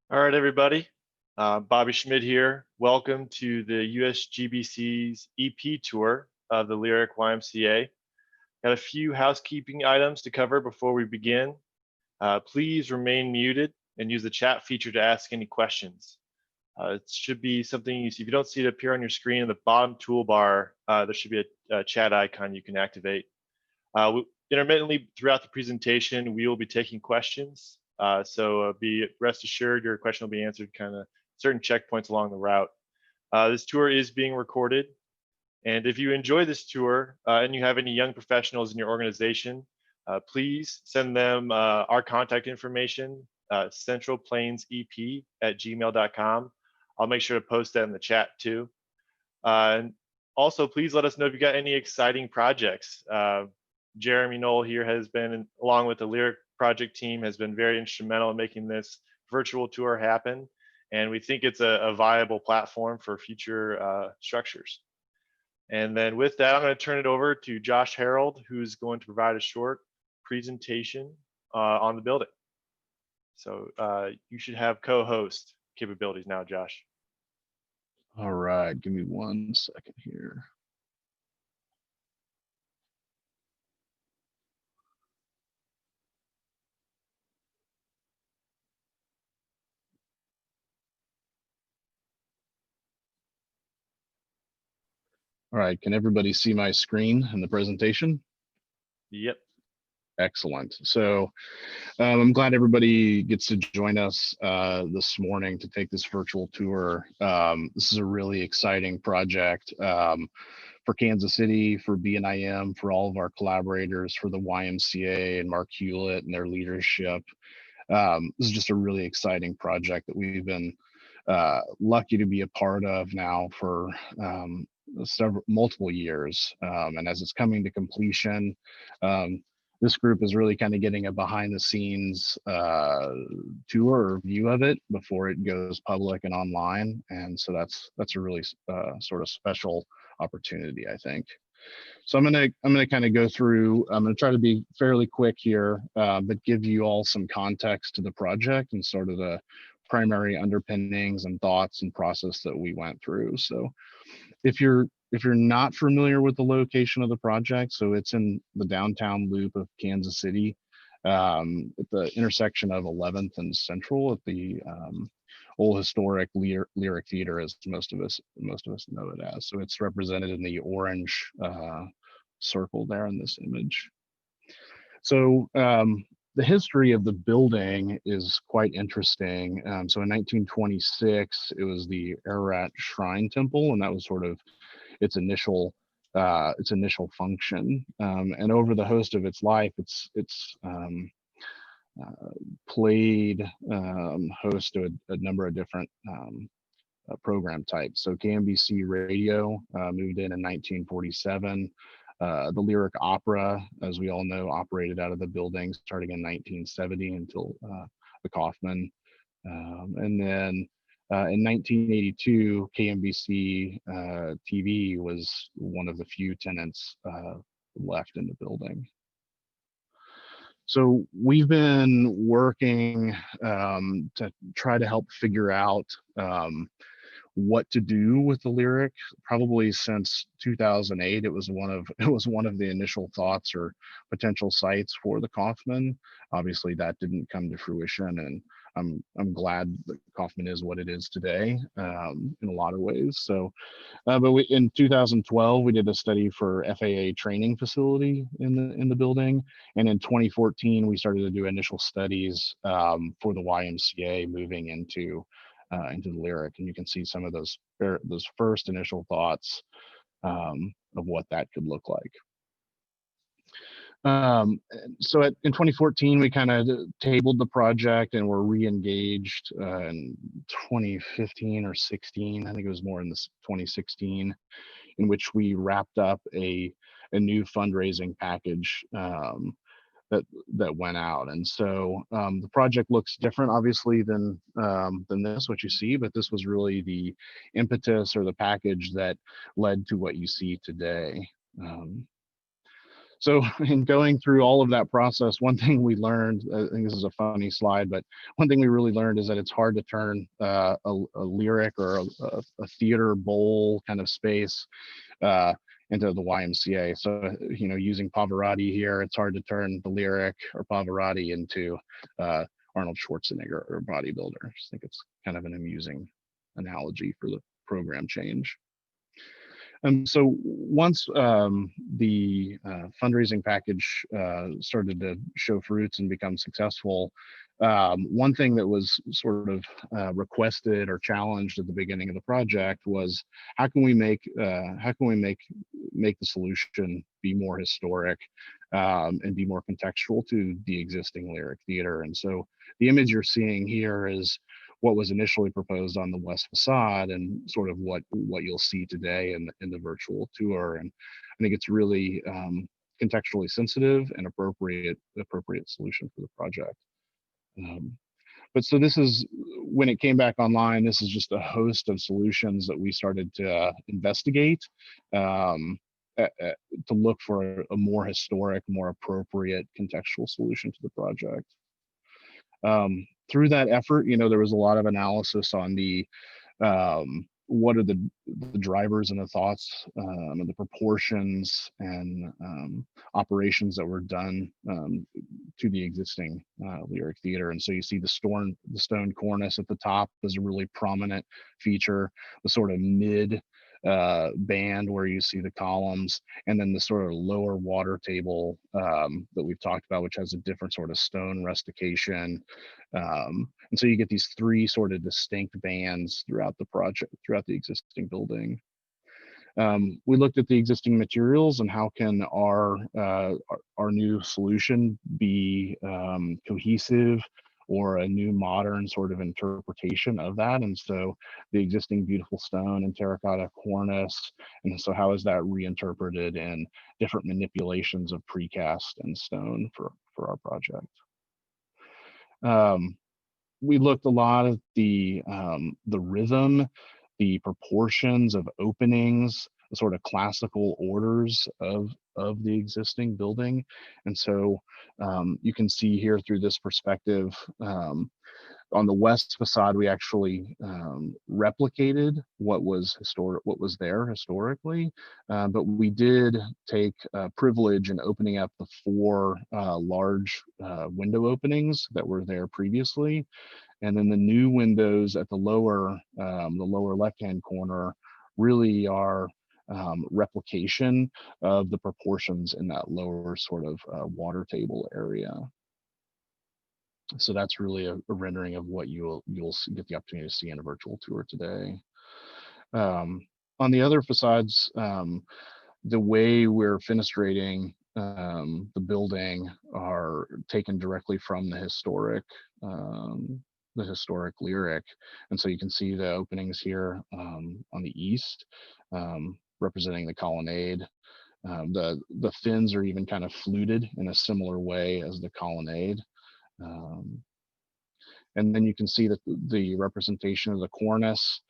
All right, everybody. Bobby Schmidt here. Welcome to the USGBC's EP tour of the Lyric YMCA. Got a few housekeeping items to cover before we begin. Please remain muted and use the chat feature to ask any questions. It should be something, if you don't see it appear on your screen in the bottom toolbar, there should be a chat icon you can activate. Intermittently throughout the presentation, we will be taking questions. So be rest assured your question will be answered kind of certain checkpoints along the route. This tour is being recorded. And if you enjoy this tour and you have any young professionals in your organization, please send them our contact information, centralplainsep@gmail.com. I'll make sure to post that in the chat too. And also, please let us know if you got any exciting projects. Jeremy Knoll here has been, along with the Lyric project team, has been very instrumental in making this virtual tour happen. And we think it's a viable platform for future structures. And then with that, I'm going to turn it over to Josh Harold, who's going to provide a short presentation on the building. So you should have co-host capabilities now, Josh. All right, give me 1 second here. All right, can everybody see my screen and the presentation? Yep. Excellent. So I'm glad everybody gets to join us this morning to take this virtual tour. This is a really exciting project for Kansas City, for BNIM, for all of our collaborators, for the YMCA and Mark Hewlett and their leadership. This is just a really exciting project that we've been lucky to be a part of now for multiple years. And as it's coming to completion, this group is really kind of getting a behind the scenes tour or view of it before it goes public and online. And so that's a really sort of special opportunity, I think. So I'm gonna kind of go through. I'm gonna try to be fairly quick here, but give you all some context to the project and sort of the primary underpinnings and thoughts and process that we went through. So if you're not familiar with the location of the project, so it's in the downtown loop of Kansas City, at the intersection of 11th and Central, at the old historic Lyric Theater, as most of us know it as. So it's represented in the orange circle there in this image. So the history of the building is quite interesting. So in 1926, it was the Ararat Shrine Temple, and that was sort of its initial function. And over the host of its life, it's played host to a number of different program types. So KMBC Radio moved in 1947. The Lyric Opera, as we all know, operated out of the building starting in 1970 until the Kaufman. And then in 1982, KMBC TV was one of the few tenants left in the building. So we've been working to try to help figure out what to do with the Lyric probably since 2008. It was one of the initial thoughts or potential sites for the Kaufman. Obviously that didn't come to fruition, and I'm glad that Kaufman is what it is today in a lot of ways. So but in 2012 we did a study for FAA training facility in the building, and in 2014 we started to do initial studies for the YMCA moving into the Lyric, and you can see some of those first initial thoughts of what that could look like. So in 2014 we kind of tabled the project and were re-engaged in 2015 or 16. I think it was more in this 2016, in which we wrapped up a new fundraising package that went out. And so the project looks different, obviously, than this, what you see, but this was really the impetus or the package that led to what you see today. So in going through all of that process, one thing we learned, I think this is a funny slide, but one thing we really learned is that it's hard to turn a lyric or a theater bowl kind of space uh, into the YMCA. So, using Pavarotti here, it's hard to turn the lyric or Pavarotti into Arnold Schwarzenegger or bodybuilder. I just think it's kind of an amusing analogy for the program change. And so once the fundraising package started to show fruits and become successful, one thing that was sort of requested or challenged at the beginning of the project was how can we make the solution be more historic and be more contextual to the existing Lyric Theater. And so the image you're seeing here is what was initially proposed on the west facade and sort of what you'll see today in the virtual tour. And I think it's really contextually sensitive and appropriate solution for the project. But so this is, when it came back online, this is just a host of solutions that we started to investigate to look for a more historic, more appropriate contextual solution to the project. Through that effort, there was a lot of analysis on the what are the drivers and the thoughts and the proportions and operations that were done to the existing Lyric Theater. And so you see the stone cornice at the top is a really prominent feature, the sort of mid band where you see the columns, and then the sort of lower water table that we've talked about, which has a different sort of stone rustication. And so you get these three sort of distinct bands throughout the project, throughout the existing building. We looked at the existing materials and how can our new solution be cohesive or a new modern sort of interpretation of that. And so the existing beautiful stone and terracotta cornice, and so how is that reinterpreted in different manipulations of precast and stone for our project. We looked a lot at the rhythm, the proportions of openings, the sort of classical orders of the existing building. And so you can see here through this perspective, on the west facade, we actually replicated what was there historically, but we did take privilege in opening up the four large window openings that were there previously. And then the new windows at the lower left-hand corner really are replication of the proportions in that lower sort of water table area. So that's really a rendering of what you'll get the opportunity to see in a virtual tour today. On the other facades, the way we're fenestrating the building are taken directly from the historic Lyric. And so you can see the openings here on the east, representing the colonnade. The fins are even kind of fluted in a similar way as the colonnade. And then you can see that the representation of the cornice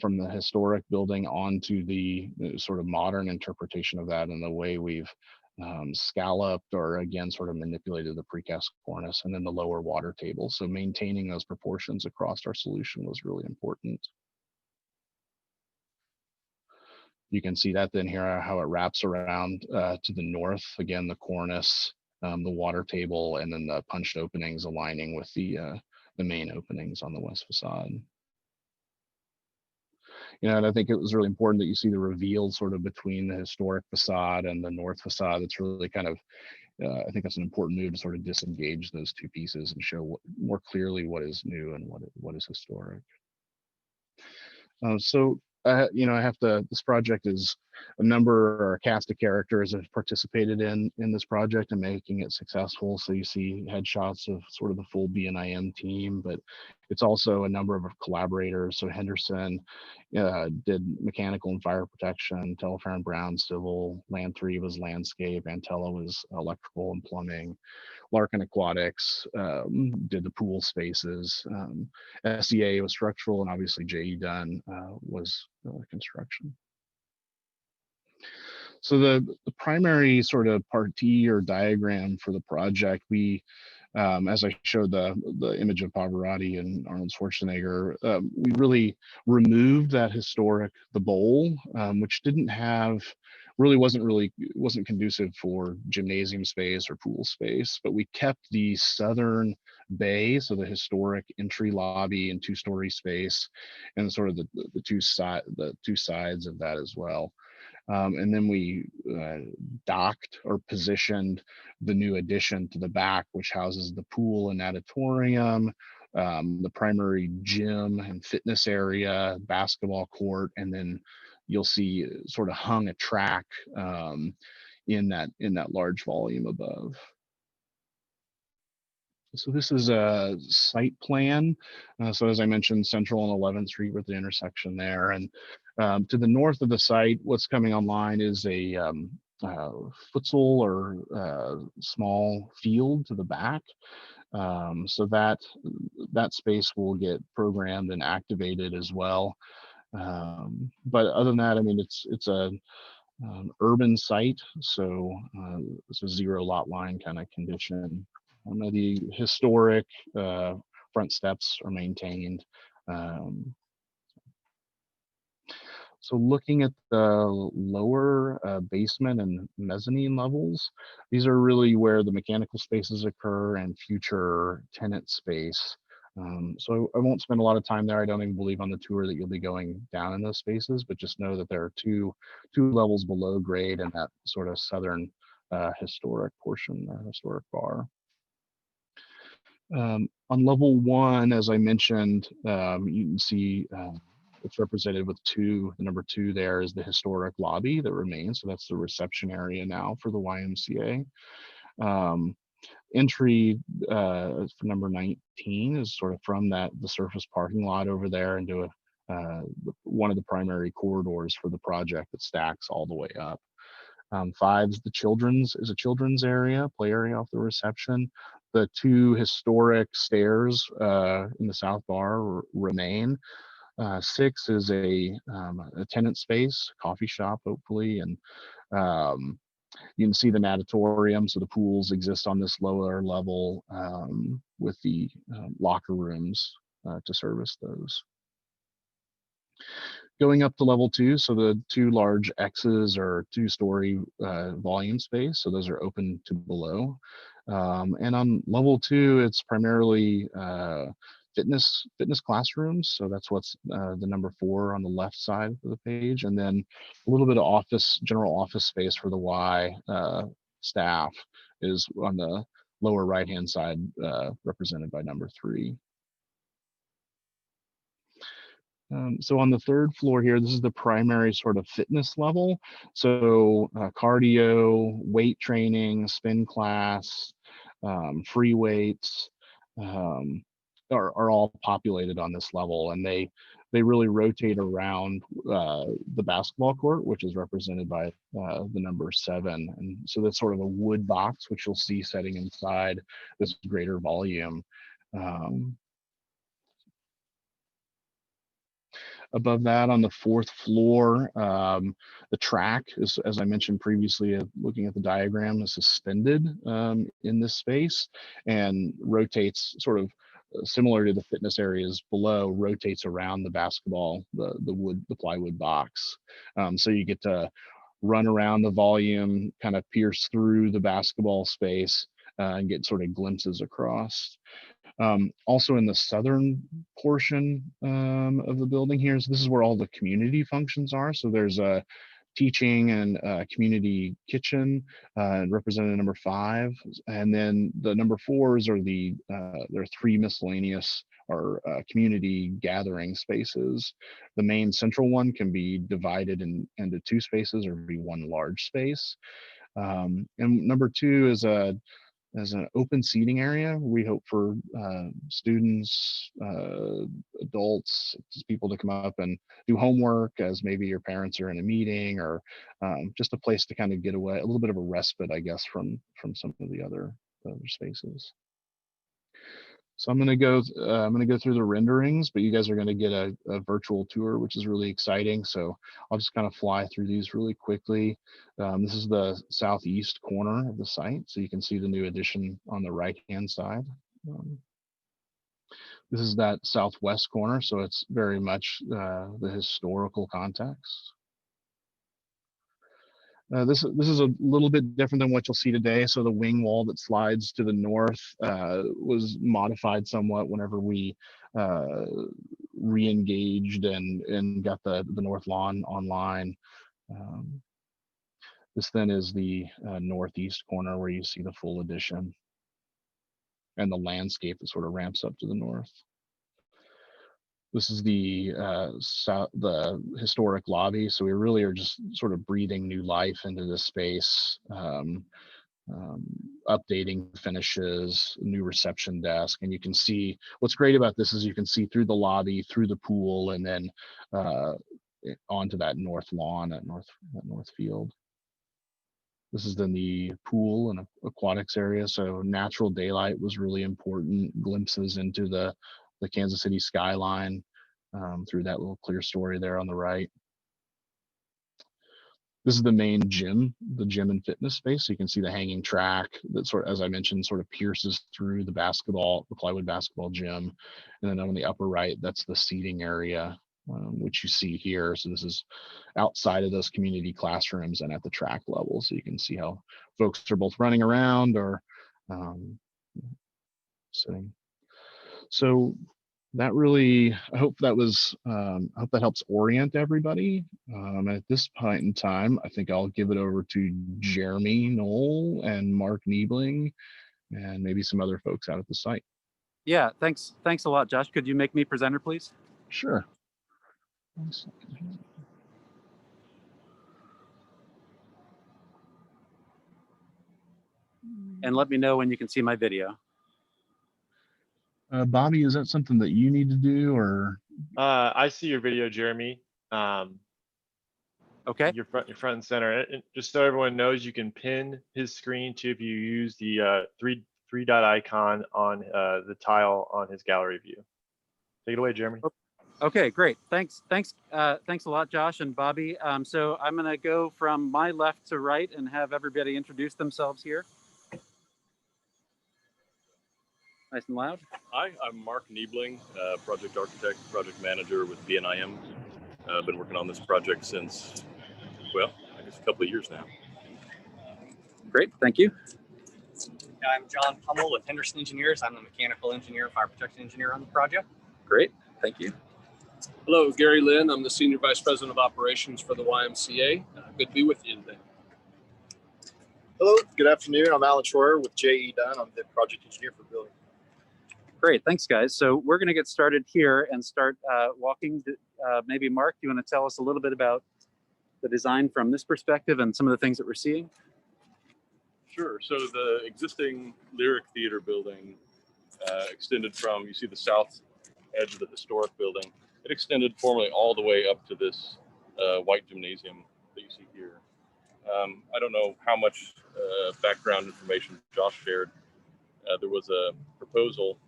from the historic building onto the sort of modern interpretation of that, and the way we've scalloped or again sort of manipulated the precast cornice, and then the lower water table. So maintaining those proportions across our solution was really important. You can see that then here how it wraps around to the north, again the cornice, the water table, and then the punched openings aligning with the main openings on the west facade. And I think it was really important that you see the reveal sort of between the historic facade and the north facade. It's really kind of, I think that's an important move to sort of disengage those two pieces and show more clearly what is new and what is historic. So I have to, this project is a number or a cast of characters have participated in this project and making it successful. So you see headshots of sort of the full BNIM team, but it's also a number of collaborators. So Henderson did mechanical and fire protection, Telfair and Brown civil, Land 3 was landscape, Antella was electrical and plumbing, Larkin Aquatics did the pool spaces, SEA was structural, and obviously J.E. Dunn was construction. So the primary sort of partee or diagram for the project, we, as I showed the image of Pavarotti and Arnold Schwarzenegger, we really removed that the bowl, which didn't have, wasn't conducive for gymnasium space or pool space, but we kept the southern bay, so the historic entry lobby and two-story space, and sort of the two sides of that as well. And then we docked or positioned the new addition to the back, which houses the pool and natatorium, the primary gym and fitness area, basketball court, and then you'll see sort of hung a track in that large volume above. So this is a site plan. So as I mentioned, Central and 11th Street with the intersection there. And to the north of the site, what's coming online is a futsal or small field to the back. So that space will get programmed and activated as well. But other than that, I mean, it's a urban site, so it's a zero lot line kind of condition. The historic front steps are maintained. So looking at the lower basement and mezzanine levels, these are really where the mechanical spaces occur and future tenant space. So I won't spend a lot of time there. I don't even believe on the tour that you'll be going down in those spaces, but just know that there are two levels below grade in that sort of southern historic portion, historic bar. On level 1, as I mentioned, you can see it's represented with the number 2 there is the historic lobby that remains. So that's the reception area now for the YMCA. Entry for number 19 is sort of from the surface parking lot over there into one of the primary corridors for the project that stacks all the way up. 5 is a children's area, play area off the reception. The 2 historic stairs in the south bar remain. 6 is a tenant space, coffee shop, hopefully, and you can see the natatorium, so the pools exist on this lower level with the locker rooms to service those. Going up to level 2, so the 2 large X's are 2-story volume space, so those are open to below. And on level 2, it's primarily fitness classrooms, so that's what's the number 4 on the left side of the page, and then a little bit of general office space for the Y staff is on the lower right hand side, represented by number 3. So on the 3rd floor here, this is the primary sort of fitness level. So cardio, weight training, spin class, free weights are all populated on this level, and they really rotate around the basketball court, which is represented by the number 7. And so that's sort of a wood box, which you'll see setting inside this greater volume. Above that, on the 4th floor, the track is, as I mentioned previously, looking at the diagram, is suspended in this space and rotates sort of similar to the fitness areas below, rotates around the basketball, the plywood box. So you get to run around the volume, kind of pierce through the basketball space and get sort of glimpses across. Also in the southern portion of the building here, so this is where all the community functions are. So there's a teaching and community kitchen, represented number 5, and then the number 4s are there are 3 miscellaneous or community gathering spaces. The main central one can be divided into 2 spaces or be 1 large space. And number 2 is as an open seating area. We hope for students, adults, just people to come up and do homework as maybe your parents are in a meeting, or just a place to kind of get away, a little bit of a respite, I guess, from some of the other spaces. So I'm gonna go through the renderings, but you guys are gonna get a virtual tour, which is really exciting. So I'll just kind of fly through these really quickly. This is the southeast corner of the site, so you can see the new addition on the right-hand side. This is that southwest corner, so it's very much the historical context. This is a little bit different than what you'll see today. So the wing wall that slides to the north was modified somewhat whenever we re-engaged and got the north lawn online. This then is the northeast corner where you see the full addition and the landscape that sort of ramps up to the north. This is the historic lobby. So we really are just sort of breathing new life into this space, updating finishes, new reception desk. And you can see, what's great about this is you can see through the lobby, through the pool, and then onto that north lawn, that north field. This is then the pool and aquatics area. So natural daylight was really important, glimpses into the Kansas City skyline through that little clear story there on the right. This is the main gym, the gym and fitness space. So you can see the hanging track that sort of, as I mentioned, sort of pierces through the plywood basketball gym. And then on the upper right, that's the seating area, which you see here. So this is outside of those community classrooms and at the track level. So you can see how folks are both running around or sitting. So that really, I hope that helps orient everybody. At this point in time, I think I'll give it over to Jeremy Knoll and Mark Niebling and maybe some other folks out at the site. Yeah, thanks a lot, Josh. Could you make me presenter, please? Sure. And let me know when you can see my video. Bobby, is that something that you need to do, or? I see your video, Jeremy. Okay. You're front and center. And just so everyone knows, you can pin his screen too if you use the three dot icon on the tile on his gallery view. Take it away, Jeremy. Okay, great. Thanks a lot, Josh and Bobby. So I'm going to go from my left to right and have everybody introduce themselves here. Nice and loud. Hi, I'm Mark Niebling, project architect, project manager with BNIM. I've been working on this project since, well, I guess a couple of years now. Great, thank you. I'm John Pummel with Henderson Engineers. I'm the mechanical engineer, fire protection engineer on the project. Great, thank you. Hello, Gary Lynn. I'm the Senior Vice President of Operations for the YMCA. Good to be with you today. Hello, good afternoon. I'm Alan Schroyer with J.E. Dunn. I'm the project engineer for building. Great, thanks guys. So we're going to get started here and start walking. Maybe Mark, you want to tell us a little bit about the design from this perspective and some of the things that we're seeing? Sure. So the existing Lyric Theater building extended from, you see the south edge of the historic building. It extended formally all the way up to this white gymnasium that you see here. I don't know how much background information Josh shared. There was a proposal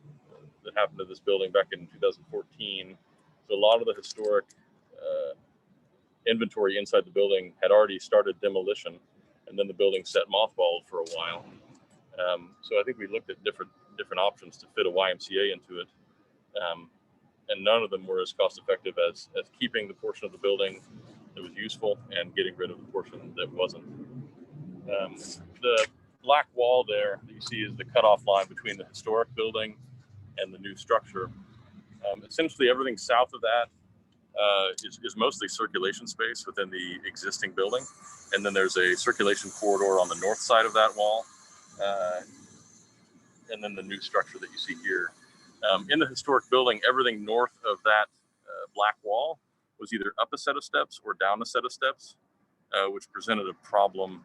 that happened to this building back in 2014. So a lot of the historic inventory inside the building had already started demolition, and then the building sat mothballed for a while. So I think we looked at different options to fit a YMCA into it, and none of them were as cost effective as keeping the portion of the building that was useful and getting rid of the portion that wasn't. The black wall there that you see is the cutoff line between the historic building and the new structure. Essentially everything south of that is mostly circulation space within the existing building. And then there's a circulation corridor on the north side of that wall. And then the new structure that you see here. In the historic building, everything north of that black wall was either up a set of steps or down a set of steps, which presented a problem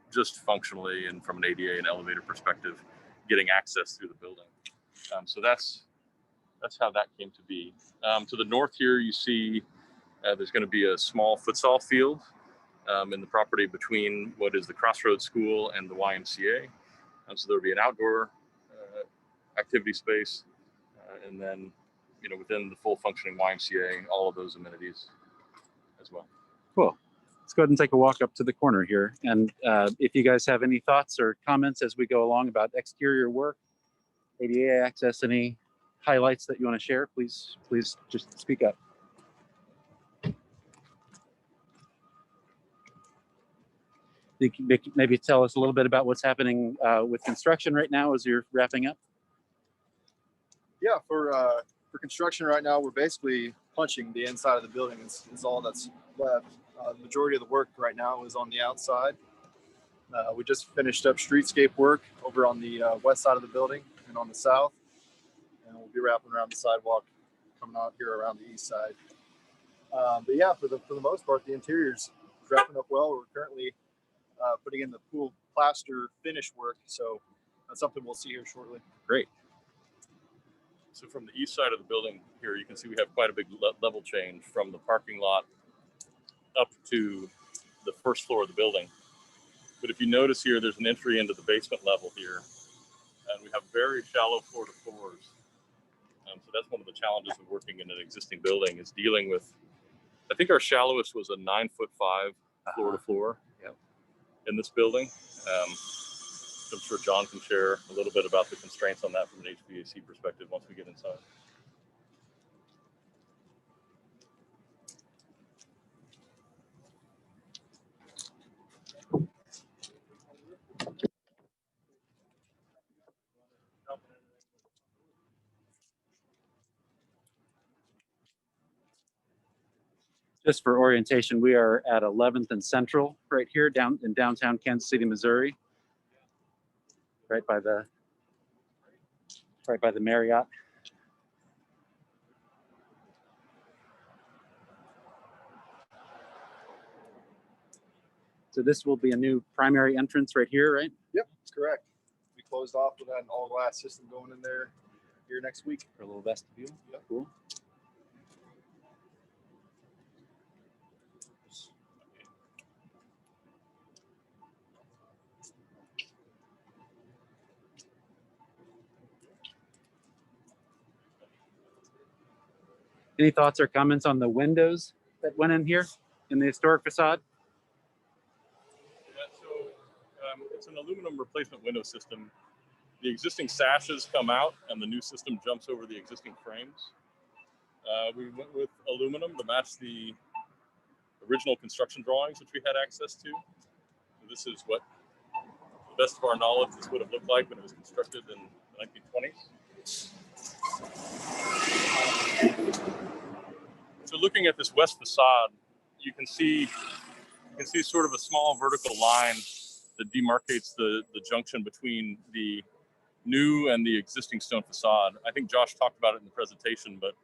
just functionally and from an ADA and elevator perspective, getting access through the building. So that's how that came to be. To the north here, you see there's going to be a small futsal field in the property between what is the Crossroads School and the YMCA. So there'll be an activity space, and then, within the full functioning YMCA, all of those amenities as well. Cool. Let's go ahead and take a walk up to the corner here. And if you guys have any thoughts or comments as we go along about exterior work, ADA access, any highlights that you want to share, please just speak up. You can maybe tell us a little bit about what's happening with construction right now as you're wrapping up. Yeah, for construction right now, we're basically punching the inside of the building. Is all that's left. The majority of the work right now is on the outside. We just finished up streetscape work over on the west side of the building and on the south, and we'll be wrapping around the sidewalk coming out here around the east side. But yeah, for the most part, the interior's wrapping up well. We're currently putting in the pool plaster finish work, so that's something we'll see here shortly. Great. So from the east side of the building here, you can see we have quite a big level change from the parking lot up to the first floor of the building. But if you notice here, there's an entry into the basement level here, and we have very shallow floor to floors. So that's one of the challenges of working in an existing building, is dealing with, I think our shallowest was a 9'5" floor to floor in this building. I'm sure John can share a little bit about the constraints on that from an HVAC perspective once we get inside. Just for orientation, we are at 11th and Central right here down in downtown Kansas City, Missouri. Right by the Marriott. So this will be a new primary entrance right here, right? Yep, that's correct. We closed off with an all glass system going in there here next week. For a little vestibule. Yep. Cool. Any thoughts or comments on the windows that went in here in the historic facade? Yeah, so it's an aluminum replacement window system. The existing sashes come out and the new system jumps over the existing frames. We went with aluminum to match the original construction drawings, which we had access to. So this is what, to the best of our knowledge, this would have looked like when it was constructed in the 1920s. So looking at this west facade, you can see sort of a small vertical line that demarcates the junction between the new and the existing stone facade. I think Josh talked about it in the presentation, but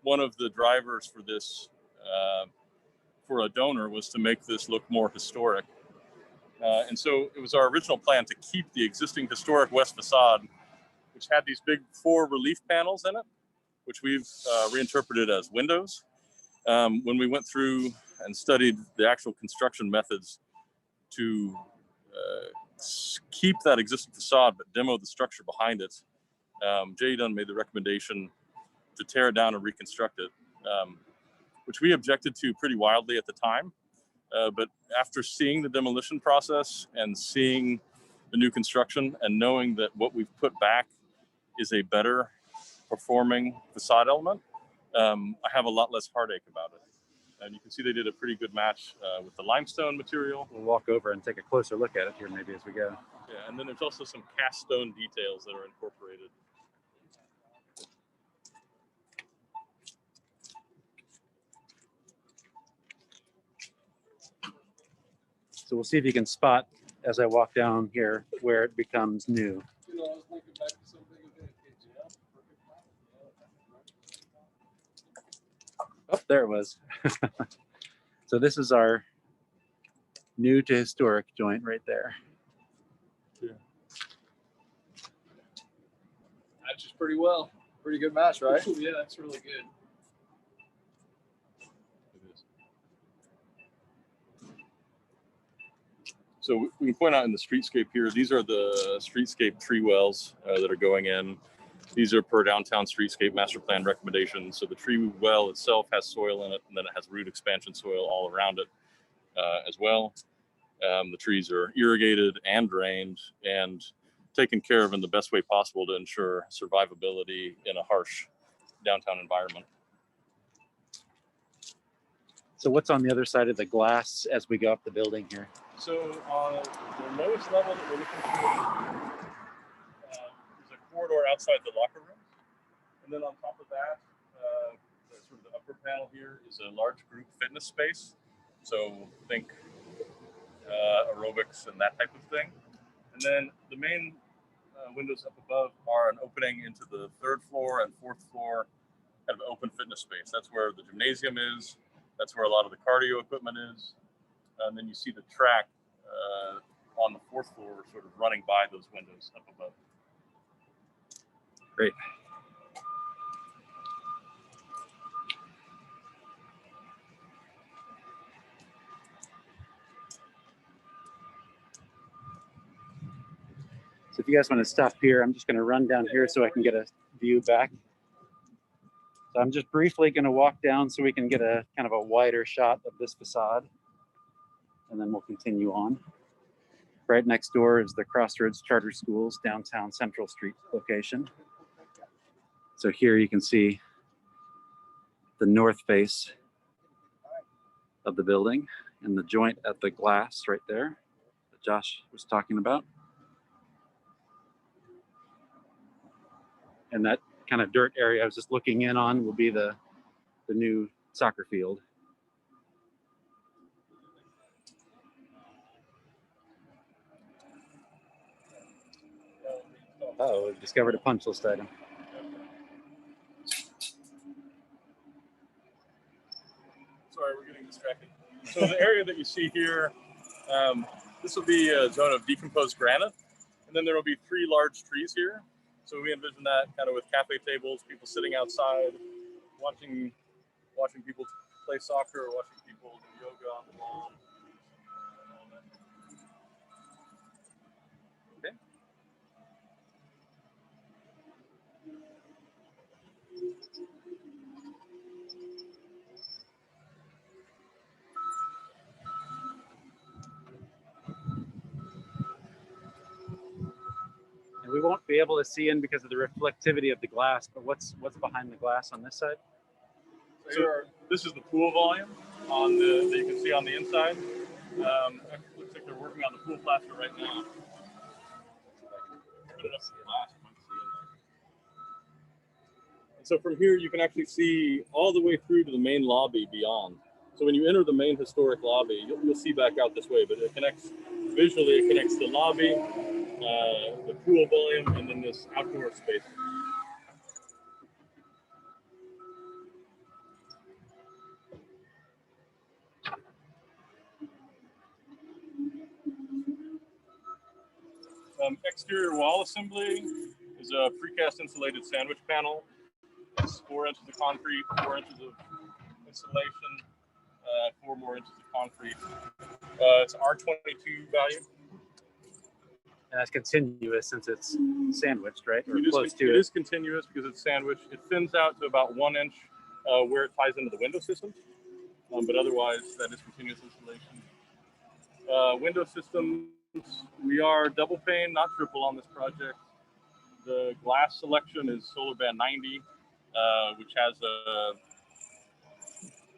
one of the drivers for this, for a donor, was to make this look more historic. And so it was our original plan to keep the existing historic west facade, which had these big 4 relief panels in it, which we've reinterpreted as windows. When we went through and studied the actual construction methods to keep that existing facade but demo the structure behind it, Jay Dunn made the recommendation to tear it down and reconstruct it, which we objected to pretty wildly at the time. But after seeing the demolition process and seeing the new construction and knowing that what we've put back is a better performing facade element, I have a lot less heartache about it. And you can see they did a pretty good match with the limestone material. We'll walk over and take a closer look at it here maybe as we go. Yeah, and then there's also some cast stone details that are incorporated. So we'll see if you can spot as I walk down here where it becomes new. Oh, there it was. So this is our new to historic joint right there. Yeah. Matches pretty well. Pretty good match, right? Yeah, that's really good. So we can point out in the streetscape here, these are the streetscape tree wells that are going in. These are per downtown streetscape master plan recommendations. So the tree well itself has soil in it, and then it has root expansion soil all around it as well. The trees are irrigated and drained and taken care of in the best way possible to ensure survivability in a harsh downtown environment. So what's on the other side of the glass as we go up the building here? So on the lowest level that we're looking for, there's a corridor outside the locker room. And then on top of that, the sort of the upper panel here is a large group fitness space. So think aerobics and that type of thing. And then the main windows up above are an opening into the 3rd floor and 4th floor kind of open fitness space. That's where the gymnasium is. That's where a lot of the cardio equipment is. And then you see the track on the 4th floor sort of running by those windows up above. Great. So if you guys want to stop here, I'm just going to run down here so I can get a view back. So I'm just briefly going to walk down so we can get a kind of a wider shot of this facade. And then we'll continue on. Right next door is the Crossroads Charter Schools downtown Central Street location. So here you can see the north face of the building and the joint at the glass right there that Josh was talking about. And that kind of dirt area I was just looking in on will be the new soccer field. Oh, we've discovered a punch list item. Sorry, we're getting distracted. So the area that you see here, this will be a zone of decomposed granite. And then there will be 3 large trees here. So we envision that kind of with cafe tables, people sitting outside, watching people play soccer or watching people do yoga on the lawn. Okay. And we won't be able to see in because of the reflectivity of the glass, but what's behind the glass on this side? So this is the pool volume on that you can see on the inside. Looks like they're working on the pool plaster right now. Put it up to the glass, you might see in there. And so from here, you can actually see all the way through to the main lobby beyond. So when you enter the main historic lobby, you'll see back out this way, but it connects visually. It connects the lobby, the pool volume, and then this outdoor space. Exterior wall assembly is a precast insulated sandwich panel. It's 4 inches of concrete, 4 inches of insulation, 4 more inches of concrete. It's R22 value. And that's continuous since it's sandwiched, right? Or It close to it. It is continuous because it's sandwiched. It thins out to about 1 inch where it ties into the window system. But otherwise, that is continuous insulation. Window systems, we are double pane, not triple on this project. The glass selection is Solar Band 90, which has a,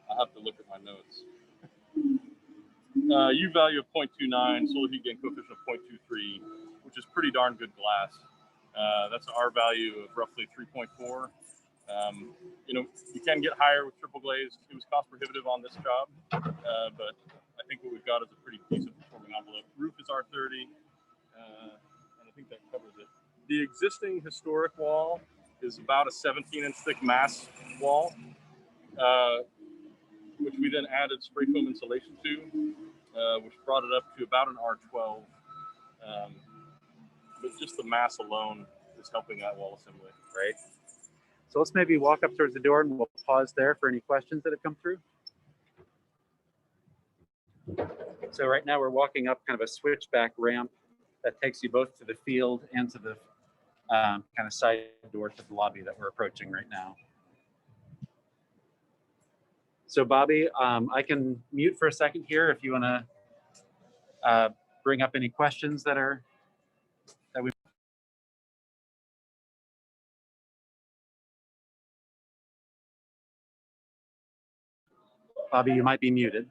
I'll have to look at my notes. U value of 0.29, solar heat gain coefficient of 0.23, which is pretty darn good glass. That's an R value of roughly 3.4. You know, you can get higher with triple glazed. It was cost prohibitive on this job, but I think what we've got is a pretty decent performing envelope. Roof is R30, and I think that covers it. The existing historic wall is about a 17-inch thick mass wall, which we then added spray foam insulation to, which brought it up to about an R12. But just the mass alone is helping that wall assembly. Right. So let's maybe walk up towards the door and we'll pause there for any questions that have come through. So right now we're walking up kind of a switchback ramp that takes you both to the field and to the kind of side door to the lobby that we're approaching right now. So Bobby, I can mute for a second here if you want to bring up any questions that we. Bobby, you might be muted.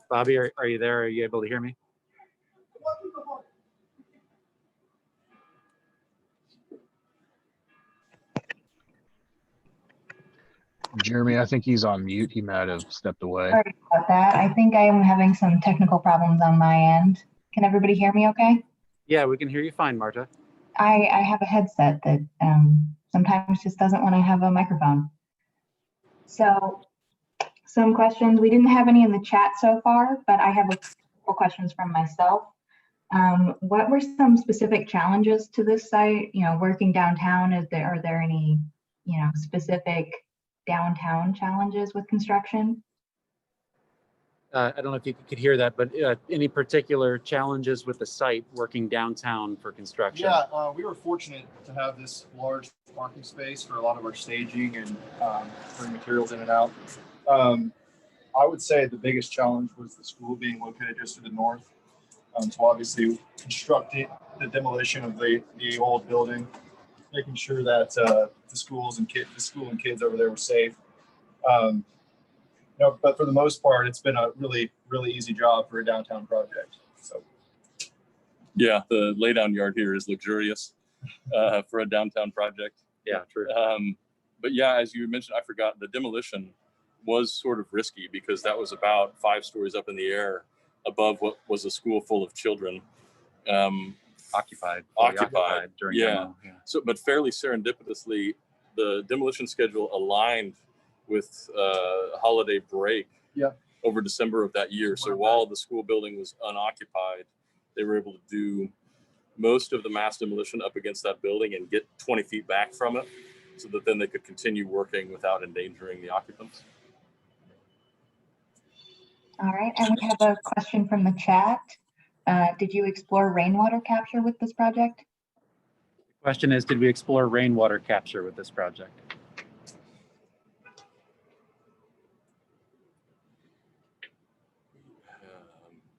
Bobby, are you there? Are you able to hear me? Jeremy, I think he's on mute. He might have stepped away. Sorry about that. I think I am having some technical problems on my end. Can everybody hear me okay? Yeah, we can hear you fine, Marta. I have a headset that sometimes just doesn't want to have a microphone. So some questions. We didn't have any in the chat so far, but I have a couple questions from myself. What were some specific challenges to this site? You know, working downtown, are there any, you know, specific downtown challenges with construction? I don't know if you could hear that, but any particular challenges with the site working downtown for construction? Yeah, we were fortunate to have this large parking space for a lot of our staging and bring materials in and out. I would say the biggest challenge was the school being located just to the north. So obviously constructing the demolition of the old building, making sure that the school and kids over there were safe. You know, but for the most part, it's been a really, really easy job for a downtown project. So, Yeah, the laydown yard here is luxurious for a downtown project. Yeah, true. But yeah, as you mentioned, I forgot the demolition was sort of risky because that was about 5 stories up in the air above what was a school full of children. Occupied during yeah. demo. So, but fairly serendipitously, the demolition schedule aligned with holiday break over December of that year. So while the school building was unoccupied, they were able to do most of the mass demolition up against that building and get 20 feet back from it so that then they could continue working without endangering the occupants. All right, and we have a question from the chat. Did you explore rainwater capture with this project? The question is, did we explore rainwater capture with this project?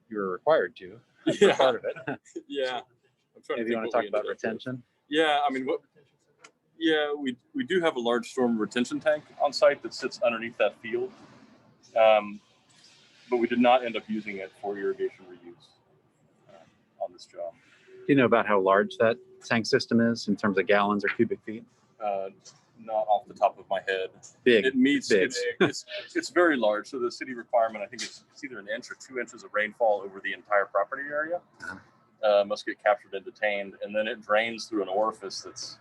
You were required to. Yeah. Part of it. Yeah. I'm trying Maybe you want to talk about retention? Yeah, I mean, we do have a large storm retention tank on site that sits underneath that field, but we did not end up using it for irrigation reuse on this job. Do you know about how large that tank system is in terms of gallons or cubic feet? Not off the top of my head. Big. It meets big. it's very large. So the city requirement, I think it's either 1 inch or 2 inches of rainfall over the entire property area. Must get captured and detained, and then it drains through an orifice that's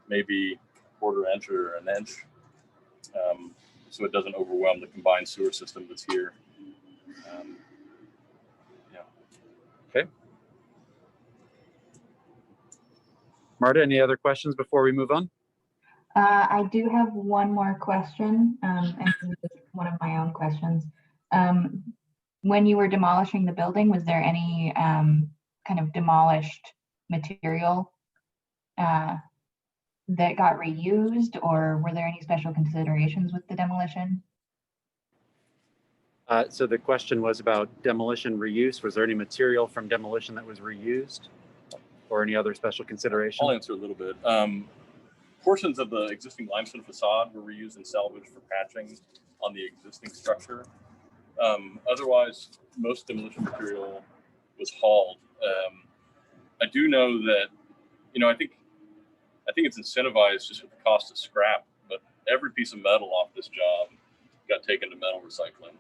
maybe 1/4 inch or 1 inch, so it doesn't overwhelm the combined sewer system that's here. Yeah. Okay. Marta, any other questions before we move on? I do have one more question, and this is one of my own questions. When you were demolishing the building, was there any kind of demolished material that got reused, or were there any special considerations with the demolition? So the question was about demolition reuse. Was there any material from demolition that was reused, or any other special consideration? I'll answer a little bit. Portions of the existing limestone facade were reused and salvaged for patching on the existing structure. Otherwise, most demolition material was hauled. I do know that, I think it's incentivized just with the cost of scrap, but every piece of metal off this job got taken to metal recycling.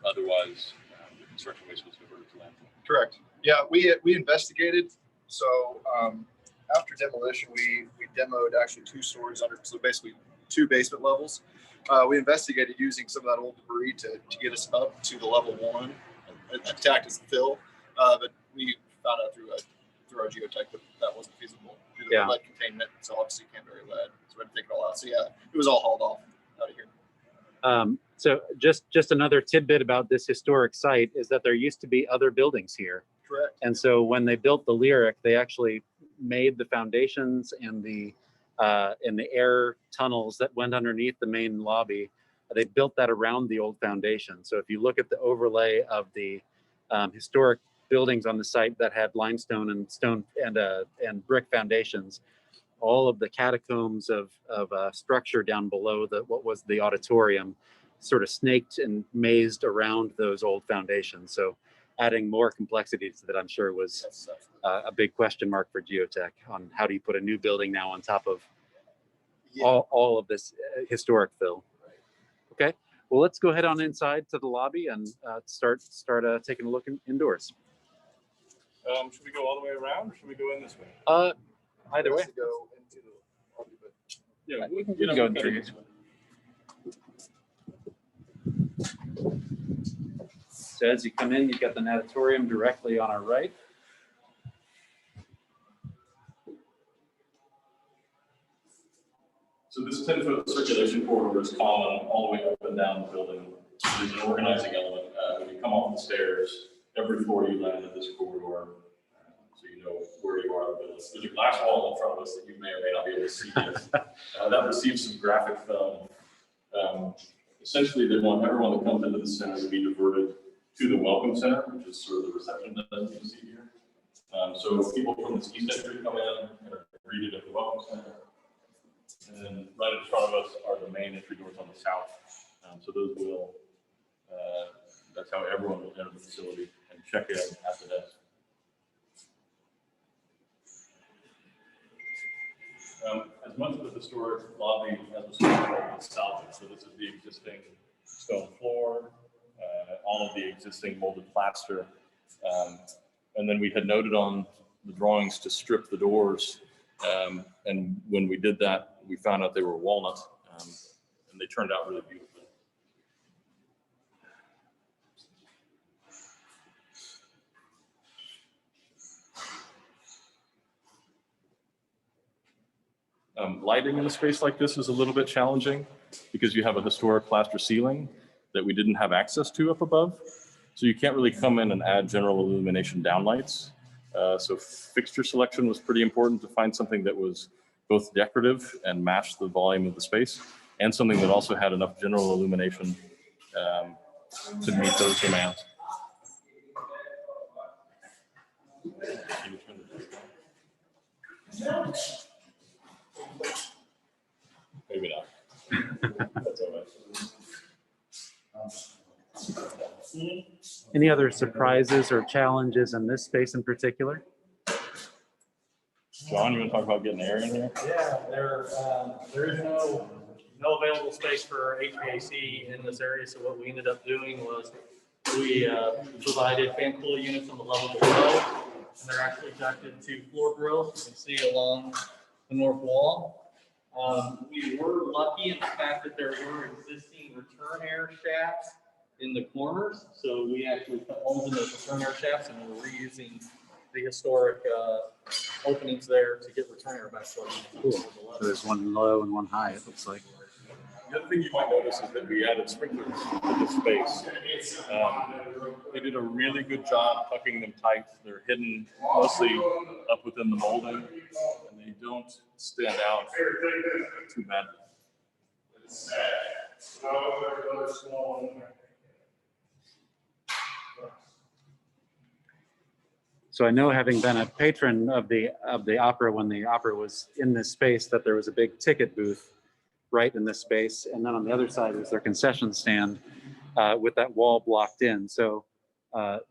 Otherwise, the construction waste was diverted to landfill. correct. Yeah, we investigated. So after demolition, we demoed actually 2 stories under, so basically 2 basement levels. We investigated using some of that old debris to get us up to the level 1 and attack as fill, but we found out through our geotech that wasn't feasible due to the lead containment. So obviously you can't bury lead. So we had to take it all out. So yeah, it was all hauled off out of here. So just another tidbit about this historic site is that there used to be other buildings here. Correct. And so when they built the Lyric, they actually made the foundations and the air tunnels that went underneath the main lobby. They built that around the old foundation. So if you look at the overlay of the historic buildings on the site that had limestone and stone and brick foundations, all of the catacombs of structure down below what was the auditorium sort of snaked and mazed around those old foundations. So adding more complexity to that, I'm sure, was a big question mark for geotech on how do you put a new building now on top of all of this historic fill. Okay, well, let's go ahead on inside to the lobby and start taking a look indoors. Should we go all the way around, or should we go in this way? Either way. Go into the lobby, but Yeah, We can go in three. So as you come in, you've got the Natatorium directly on our right. So this 10-foot circulation corridor is common all the way up and down the building. There's an organizing element. When you come off the stairs, every floor you land at this corridor, so you know where you are in the building. There's a glass wall in front of us that you may or may not be able to see yet. That receives some graphic film. Essentially, they want everyone that comes into the center to be diverted to the welcome center, which is sort of the reception desk you see here. So people from this east entry come in and are greeted at the welcome center. And then right in front of us are the main entry doors on the south. So those will, that's how everyone will enter the facility and check in at the desk. As much of the historic lobby as was salvaged. So this is the existing stone floor, all of the existing molded plaster. And then we had noted on the drawings to strip the doors. And when we did that, we found out they were walnut, and they turned out really beautiful. Lighting in a space like this is a little bit challenging because you have a historic plaster ceiling that we didn't have access to up above. So you can't really come in and add general illumination downlights. So fixture selection was pretty important to find something that was both decorative and matched the volume of the space, and something that also had enough general illumination to meet those demands. Maybe not. That's all right. Any other surprises or challenges in this space in particular? John, you want to talk about getting air in here? Yeah, there is no available space for HVAC in this area. So what we ended up doing was we provided fan cooler units on the level below, and they're actually connected to floor grills. You can see along the north wall. We were lucky in the fact that there were existing return air shafts in the corners. So we actually put holes in those return air shafts, and we're reusing the historic openings there to get return air back. So So there's one low and one high, it looks like. The other thing you might notice is that we added sprinklers to this space. They did a really good job tucking them tight. They're hidden mostly up within the molding, and they don't stand out too badly. So I know, having been a patron of the opera when the opera was in this space, that there was a big ticket booth right in this space, and then on the other side was their concession stand with that wall blocked in. So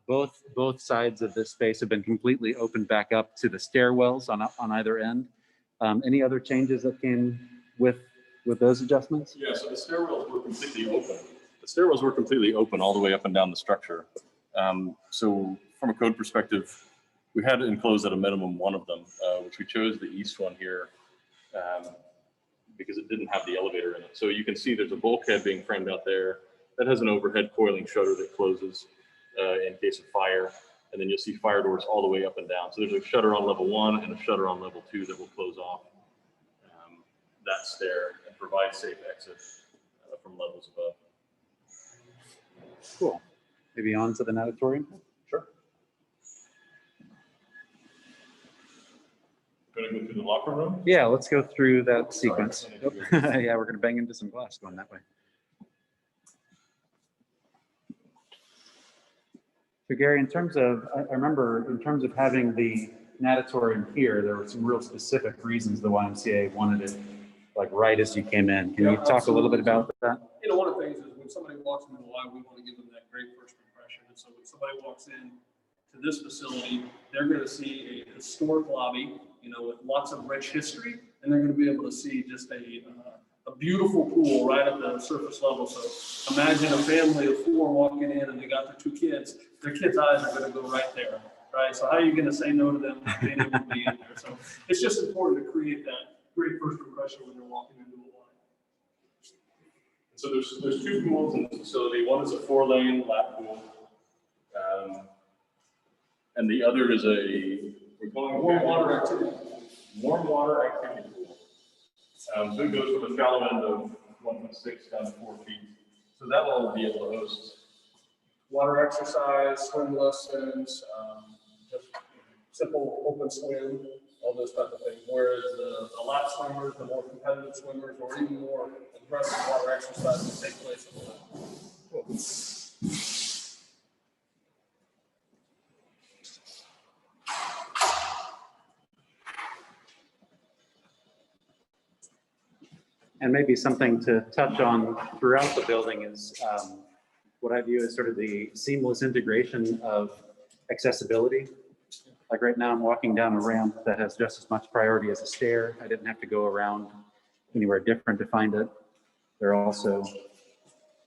both sides of this space have been completely opened back up to the stairwells on either end. Any other changes that came with those adjustments? Yeah, so the stairwells were completely open. The stairwells were completely open all the way up and down the structure. So from a code perspective, we had to enclose at a minimum one of them, which we chose the east one here because it didn't have the elevator in it. So you can see there's a bulkhead being framed out there that has an overhead coiling shutter that closes in case of fire. And then you'll see fire doors all the way up and down. So there's a shutter on level 1 and a shutter on level 2 that will close off. that stair and provide safe exit from levels above. Cool. Maybe on to the Natatorium? Sure. Going to go through the locker room? Yeah, let's go through that sequence. Sorry. Yeah, we're going to bang into some glass going that way. So Gary, in terms of, I remember in terms of having the Natatorium here, there were some real specific reasons the YMCA wanted it like right as you came in. Can you talk a little bit about that? You know, one of the things is when somebody walks into the Y, we want to give them that great first impression. And so when somebody walks in to this facility, they're going to see a historic lobby, you know, with lots of rich history, and they're going to be able to see just a beautiful pool right at the surface level. So imagine a family of 4 walking in and they got their 2 kids. Their kids' eyes are going to go right there, right? So how are you going to say no to them being able to be in there? So it's just important to create that great first impression when they're walking into a Y. So there's 2 pools in the facility. One is a 4-lane lap pool, and the other is we're calling Warm water activity. Warm water activity pool. So it goes from a shallow end of 1.6 down to 4 feet. So that will be able to host Water exercise, swim lessons, just simple open swim, all those type of things. Whereas the lap swimmers, the more competitive swimmers, or even more aggressive water exercise will take place in the lap. And maybe something to touch on throughout the building is what I view as sort of the seamless integration of accessibility. Like right now, I'm walking down a ramp that has just as much priority as a stair. I didn't have to go around anywhere different to find it. There are also,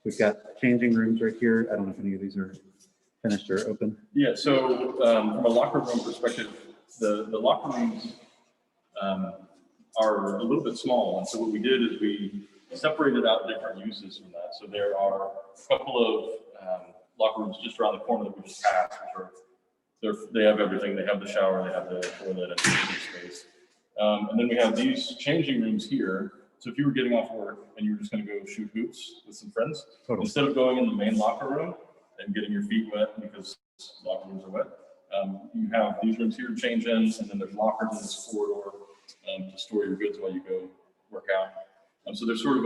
we've got changing rooms right here. I don't know if any of these are finished or open. Yeah, so from a locker room perspective, the locker rooms are a little bit small. And so what we did is we separated out different uses from that. So there are a couple of locker rooms just around the corner that we just passed, which they have everything. They have the shower, they have the toilet, and the space. And then we have these changing rooms here. So if you were getting off work and you were just going to go shoot hoops with some friends, instead of going in the main locker room and getting your feet wet because locker rooms are wet, you have these rooms here to change in, and then there's lockers in this corridor to store your goods while you go work out. So there's sort of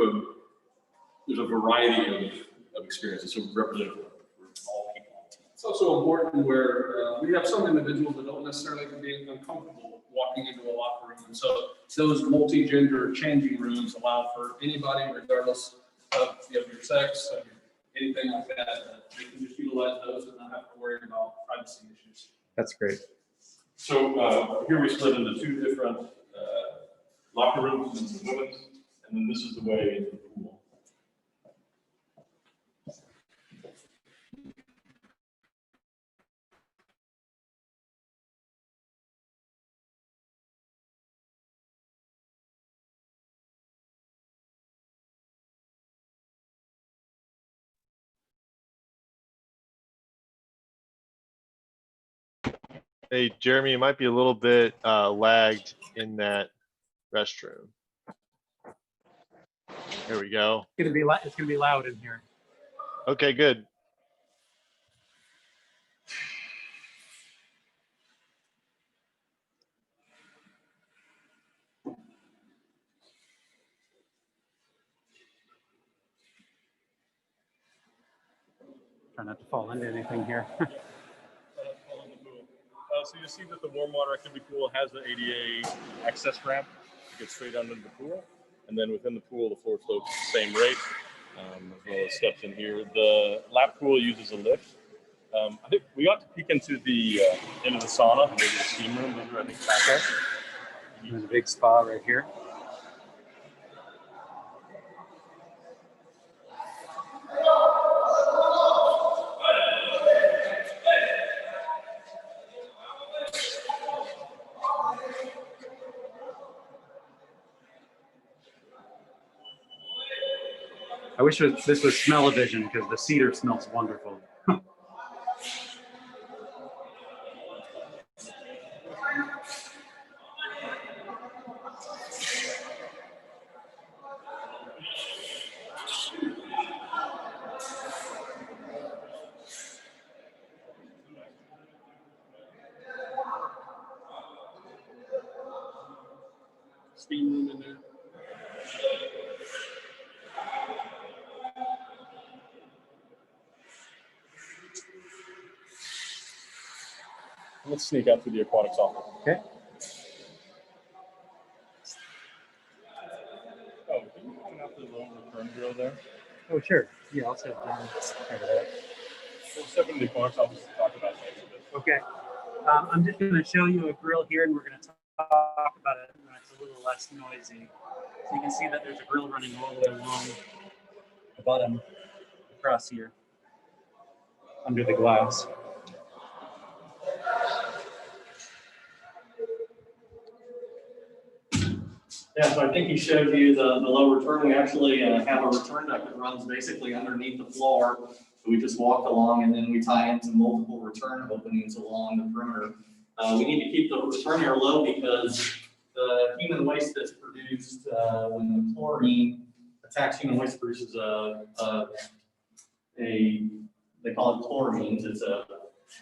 there's a variety of experiences, so representative for all people. It's also important where we have some individuals that don't necessarily be uncomfortable walking into a locker room. And so those multi-gender changing rooms allow for anybody, regardless of your sex, or anything like that. They can just utilize those and not have to worry about privacy issues. That's great. So here we split into 2 different locker rooms and some women's, and then this is the way into the pool. Hey, Jeremy, you might be a little bit lagged in that restroom. There we go. It's gonna be loud in here. Okay, good. Try not to fall into anything here. So you see that the warm water activity pool has the ADA access ramp to get straight under the pool. And then within the pool, the floor slopes the same rate, as well as steps in here. The lap pool uses a lift. I think we got to peek into the sauna, maybe the steam room. Those are, I think, back there. There's a big spa right here. I wish this was smell-o-vision because the cedar smells wonderful. steam room in there. Let's sneak out through the aquatics office. Okay. Oh, can you point out the little return grill there? Oh, sure. Yeah, I'll set down. We'll step into the aquatics office to talk about that a bit. Okay. I'm just going to show you a grill here, and we're going to talk about it when it's a little less noisy. So you can see that there's a grill running all the way along the bottom across here under the glass. Yeah, so I think he showed you the low return. We actually have a return duct that runs basically underneath the floor. So we just walk along and then we tie into multiple return openings along the perimeter. We need to keep the return air low because the human waste that's produced when the chlorine attacks human waste produces they call it chlorines. It's a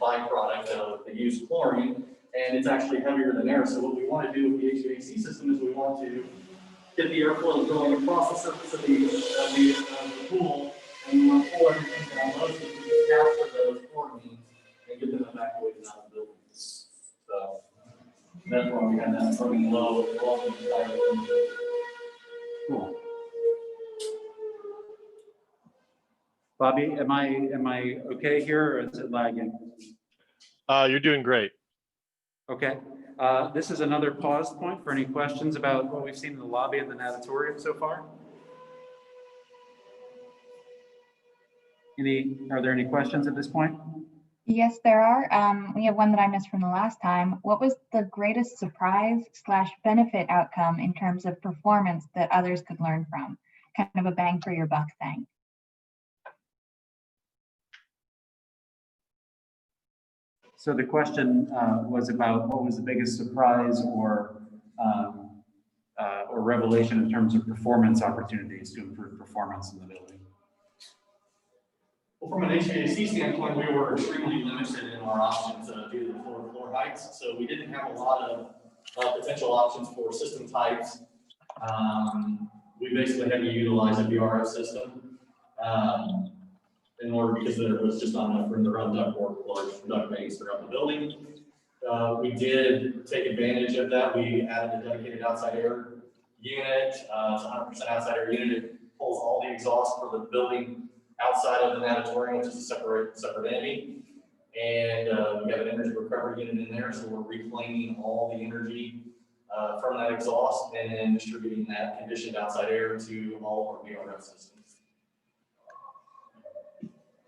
byproduct of the used chlorine. And it's actually heavier than air. So what we want to do with the HVAC system is we want to get the airflow going across the surface of the pool, and we want to pull everything down low so we can capture those chlorines and get them evacuated out of the building. So that's why we have that running low along the entire building. Cool. Bobby, am I okay here, or is it lagging? You're doing great. Okay. This is another pause point for any questions about what we've seen in the lobby and the natatorium so far. Are there any questions at this point? Yes, there are. We have one that I missed from the last time. What was the greatest surprise / benefit outcome in terms of performance that others could learn from? Kind of a bang for your buck thing. So the question was about what was the biggest surprise or revelation in terms of performance opportunities to improve performance in the building. Well, from an HVAC standpoint, we were extremely limited in our options due to the floor heights. So we didn't have a lot of potential options for system types. We basically had to utilize a VRF system in order, because there was just not enough room to run ductwork, large duct banks throughout the building. We did take advantage of that. We added a dedicated outside air unit. It's 100% outside air unit. It pulls all the exhaust for the building outside of the natatorium, which is a separate entity. And we have an energy recovery unit in there, so we're reclaiming all the energy from that exhaust and then distributing that conditioned outside air to all of our VRF systems.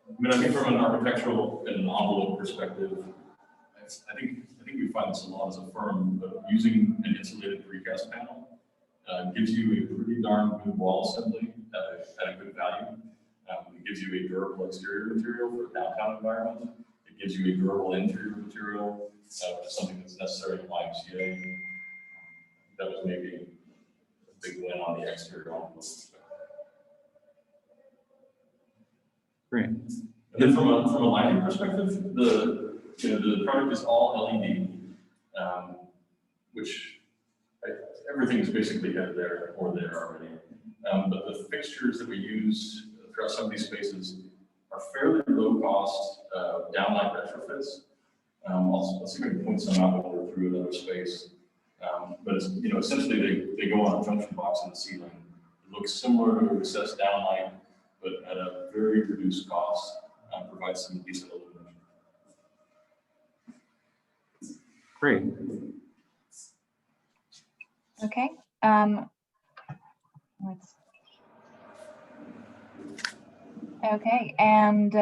I mean, I think from an architectural and an envelope perspective, I think we find this a lot as a firm, but using an insulated precast panel gives you a pretty darn good wall assembly at a good value. It gives you a durable exterior material for a downtown environment. It gives you a durable interior material, which is something that's necessary in YMCA. That was maybe a big win on the exterior envelope perspective. Great. And then from a lighting perspective, the product is all LED, which everything is basically headed there or there already. But the fixtures that we use throughout some of these spaces are fairly low cost downlight retrofits. I'll see if I can point some out when we're through another space. But it's, essentially they go on a junction box in the ceiling. It looks similar to a recessed downlight, but at a very reduced cost, provides some decent illumination. Great. Okay. Okay, and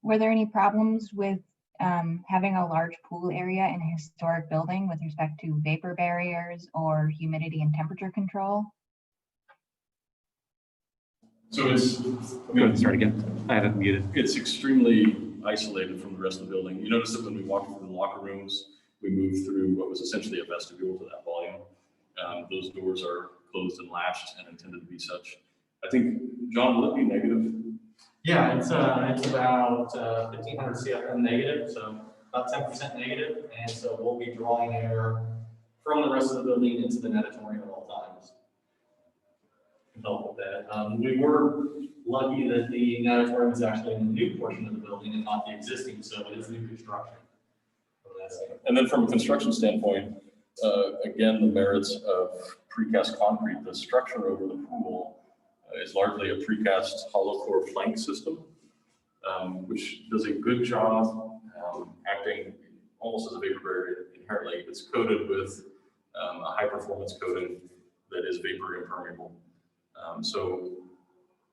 were there any problems with having a large pool area in a historic building with respect to vapor barriers or humidity and temperature control? So it's, Go ahead, start again. I had it muted. It's extremely isolated from the rest of the building. You notice that when we walked through the locker rooms, we moved through what was essentially a vestibule to that volume. Those doors are closed and latched and intended to be such. I think, John, will it be negative? Yeah, it's about 1,500 CFM negative, so about 10% negative, and so we'll be drawing air from the rest of the building into the natatorium at all times. Can help with that. We were lucky that the natatorium is actually in the new portion of the building and not the existing, so it is new construction. So that's it. And then from a construction standpoint, again, the merits of precast concrete. The structure over the pool is largely a precast hollow core plank system, which does a good job acting almost as a vapor barrier inherently. It's coated with a high performance coating that is vapor impermeable. So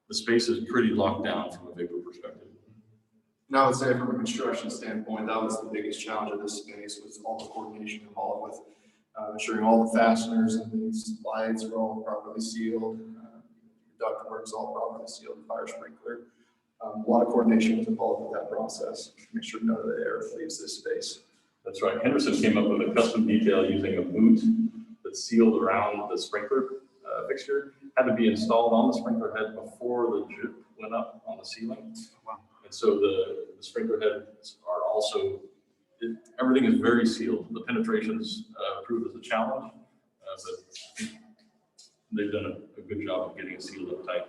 the space is pretty locked down from a vapor perspective. Now, I would say from a construction standpoint, that was the biggest challenge of this space, was all the coordination involved with ensuring all the fasteners and these lights were all properly sealed, ductwork's all properly sealed, fire sprinkler. A lot of coordination was involved with that process to make sure none of the air leaves this space. That's right. Henderson came up with a custom detail using a boot that's sealed around the sprinkler fixture. Had to be installed on the sprinkler head before the drip went up on the ceiling. Wow. And so the sprinkler heads are also, everything is very sealed. The penetrations proved as a challenge, but they've done a good job of getting it sealed up tight.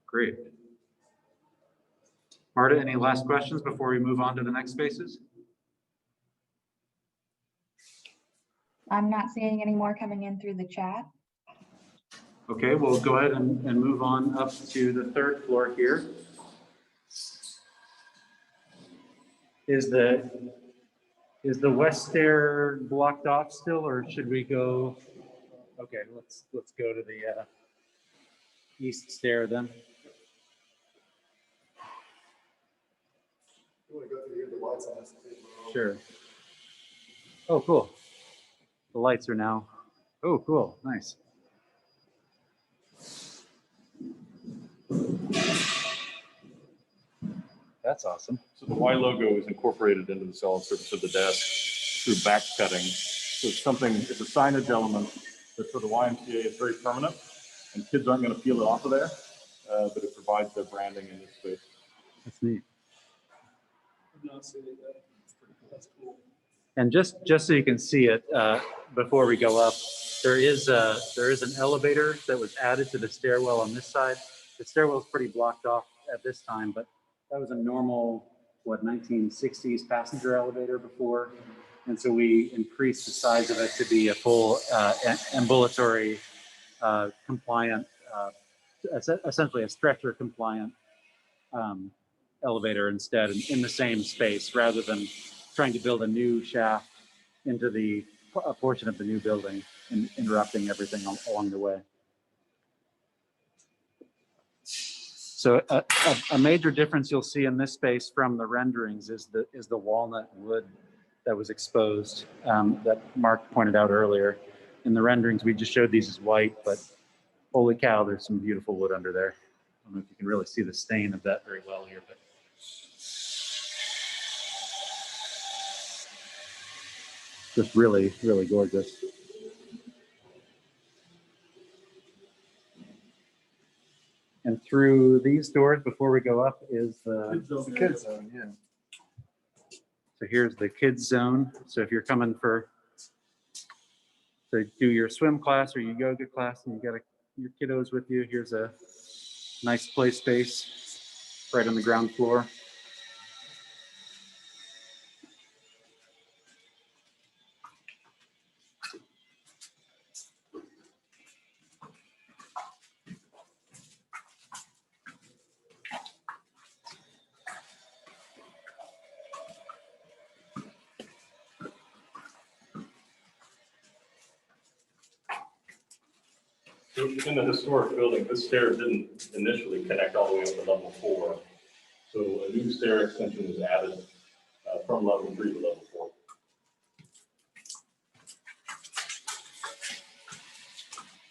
Great. Marta, any last questions before we move on to the next spaces? I'm not seeing any more coming in through the chat. Okay, we'll go ahead and move on up to the third floor here. Is the west stair blocked off still, or should we go? Okay, let's go to the east stair then. You want to go through here, the lights on this? Sure. Oh, cool. The lights are now. Oh, cool. Nice. That's awesome. So the Y logo is incorporated into the solid surface of the desk through back cutting. So it's a signage element that for the YMCA is very permanent, and kids aren't going to peel it off of there, but it provides their branding in this space. That's neat. I've not seen that. That's cool. And just so you can see it before we go up, there is an elevator that was added to the stairwell on this side. The stairwell is pretty blocked off at this time, but that was a normal, 1960s passenger elevator before. And so we increased the size of it to be a full ambulatory compliant, essentially a stretcher compliant elevator instead in the same space, rather than trying to build a new shaft into a portion of the new building and interrupting everything along the way. So a major difference you'll see in this space from the renderings is the walnut wood that was exposed that Mark pointed out earlier. In the renderings, we just showed these as white, but holy cow, there's some beautiful wood under there. I don't know if you can really see the stain of that very well here, but just really, really gorgeous. And through these doors, before we go up, is the kids zone, yeah. So here's the kids zone. So if you're coming to do your swim class or your yoga class and you got your kiddos with you, here's a nice play space right on the ground floor. In the historic building, this stair didn't initially connect all the way up to level 4. So a new stair extension was added from level 3 to level 4.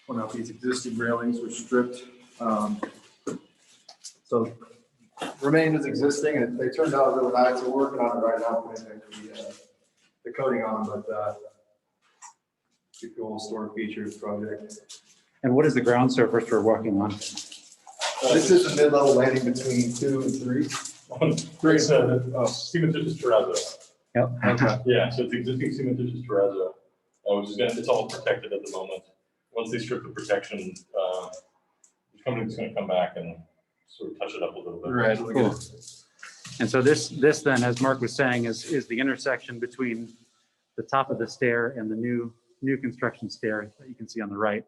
Well, now these existing railings were stripped. So remained as existing, and they turned out really nice. We're working on it right now, putting the coating on, but it's a cool storage features project. And what is the ground surface we're working on? This is a mid-level landing between 2 and 3. Stevenson terrazzo. Okay. Yeah, so it's existing cementitious terrazzo, which is it's all protected at the moment. Once they strip the protection, the company's gonna come back and sort of touch it up a little bit. Right, cool. And so this then, as Mark was saying, is the intersection between the top of the stair and the new construction stair that you can see on the right,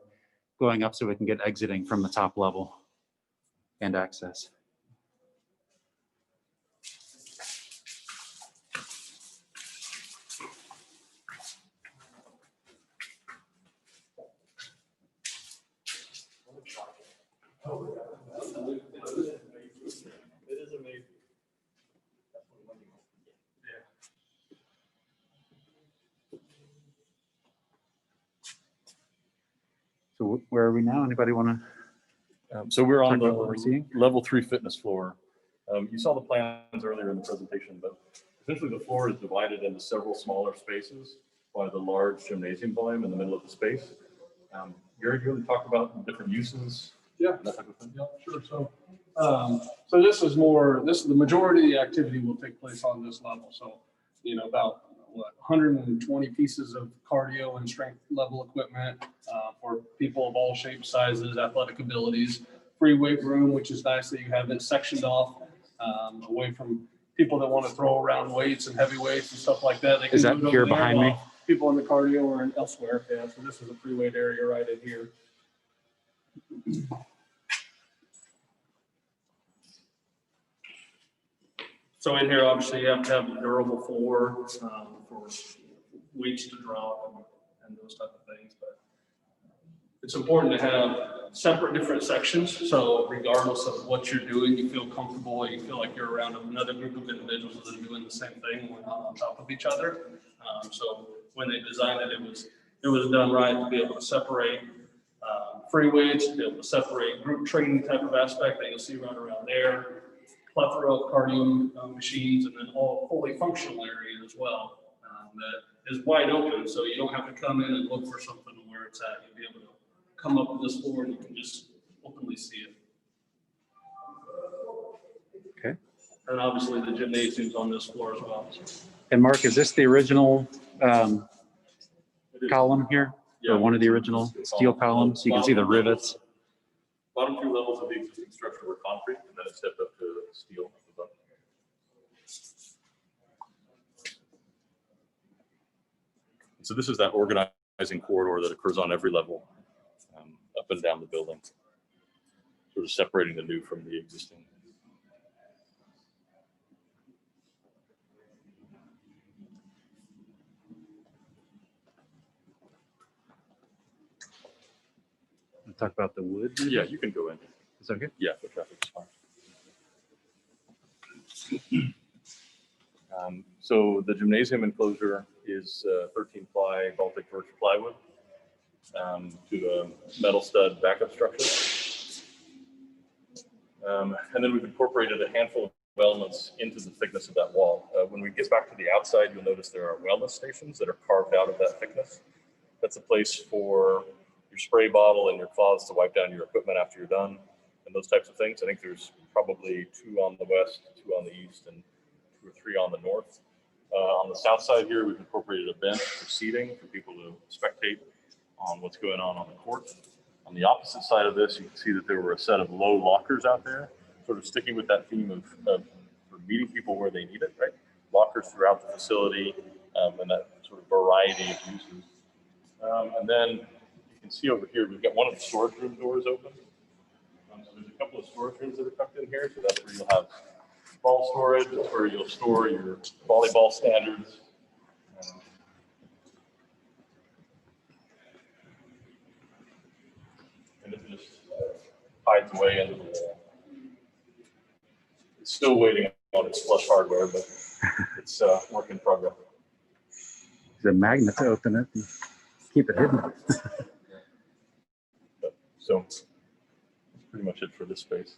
going up so we can get exiting from the top level and access. It is amazing. So where are we now? Anybody want to? So we're on Talk about what we're seeing? the level 3 fitness floor. You saw the plans earlier in the presentation, but essentially the floor is divided into several smaller spaces by the large gymnasium volume in the middle of the space. Gary, do you want to talk about different uses? Yeah. That type of thing? Yeah, sure. So this is the majority of the activity will take place on this level. So, about 120 pieces of cardio and strength level equipment for people of all shapes, sizes, athletic abilities. Free weight room, which is nice that you have it sectioned off away from people that want to throw around weights and heavy weights and stuff like that. They can Is do that it over here there behind me? while people in the cardio or elsewhere. Yeah, so this is a free weight area right in here. So in here, obviously, you have to have a durable floor for weights to drop and those type of things. But it's important to have separate different sections. So regardless of what you're doing, you feel comfortable, you feel like you're around another group of individuals that are doing the same thing. We're not on top of each other. So when they designed it, it was done right to be able to separate free weights, to be able to separate group training type of aspect that you'll see right around there. Plethora of cardio machines, and then all fully functional area as well that is wide open, so you don't have to come in and look for something where it's at. You'll be able to come up to this floor and you can just openly see it. Okay. And obviously the gymnasium's on this floor as well. And Mark, is this the original column here? Yeah. Or one of the original steel columns? You can see the rivets. Bottom 2 levels of the existing structure were concrete, and then it stepped up to steel. So this is that organizing corridor that occurs on every level, up and down the building, sort of separating the new from the existing. We'll talk about the wood. Yeah, you can go in. Is that okay? Yeah, the traffic is fine. So the gymnasium enclosure is 13-ply Baltic birch plywood to a metal stud backup structure. And then we've incorporated a handful of elements into the thickness of that wall. When we get back to the outside, you'll notice there are wellness stations that are carved out of that thickness. That's a place for your spray bottle and your cloths to wipe down your equipment after you're done, and those types of things. I think there's probably 2 on the west, 2 on the east, and 2 or 3 on the north. On the south side here, we've incorporated a bench for seating for people to spectate on what's going on the court. On the opposite side of this, you can see that there were a set of low lockers out there, sort of sticking with that theme of meeting people where they need it, right? Lockers throughout the facility, and that sort of variety of uses. And then you can see over here, we've got one of the storage room doors open. So there's a couple of storage rooms that are tucked in here. So that's where you'll have ball storage. That's where you'll store your volleyball standards. And it just hides away into the wall. It's still waiting on its flush hardware, but it's work in progress. There's a magnet to open it and keep it hidden. So that's pretty much it for this space.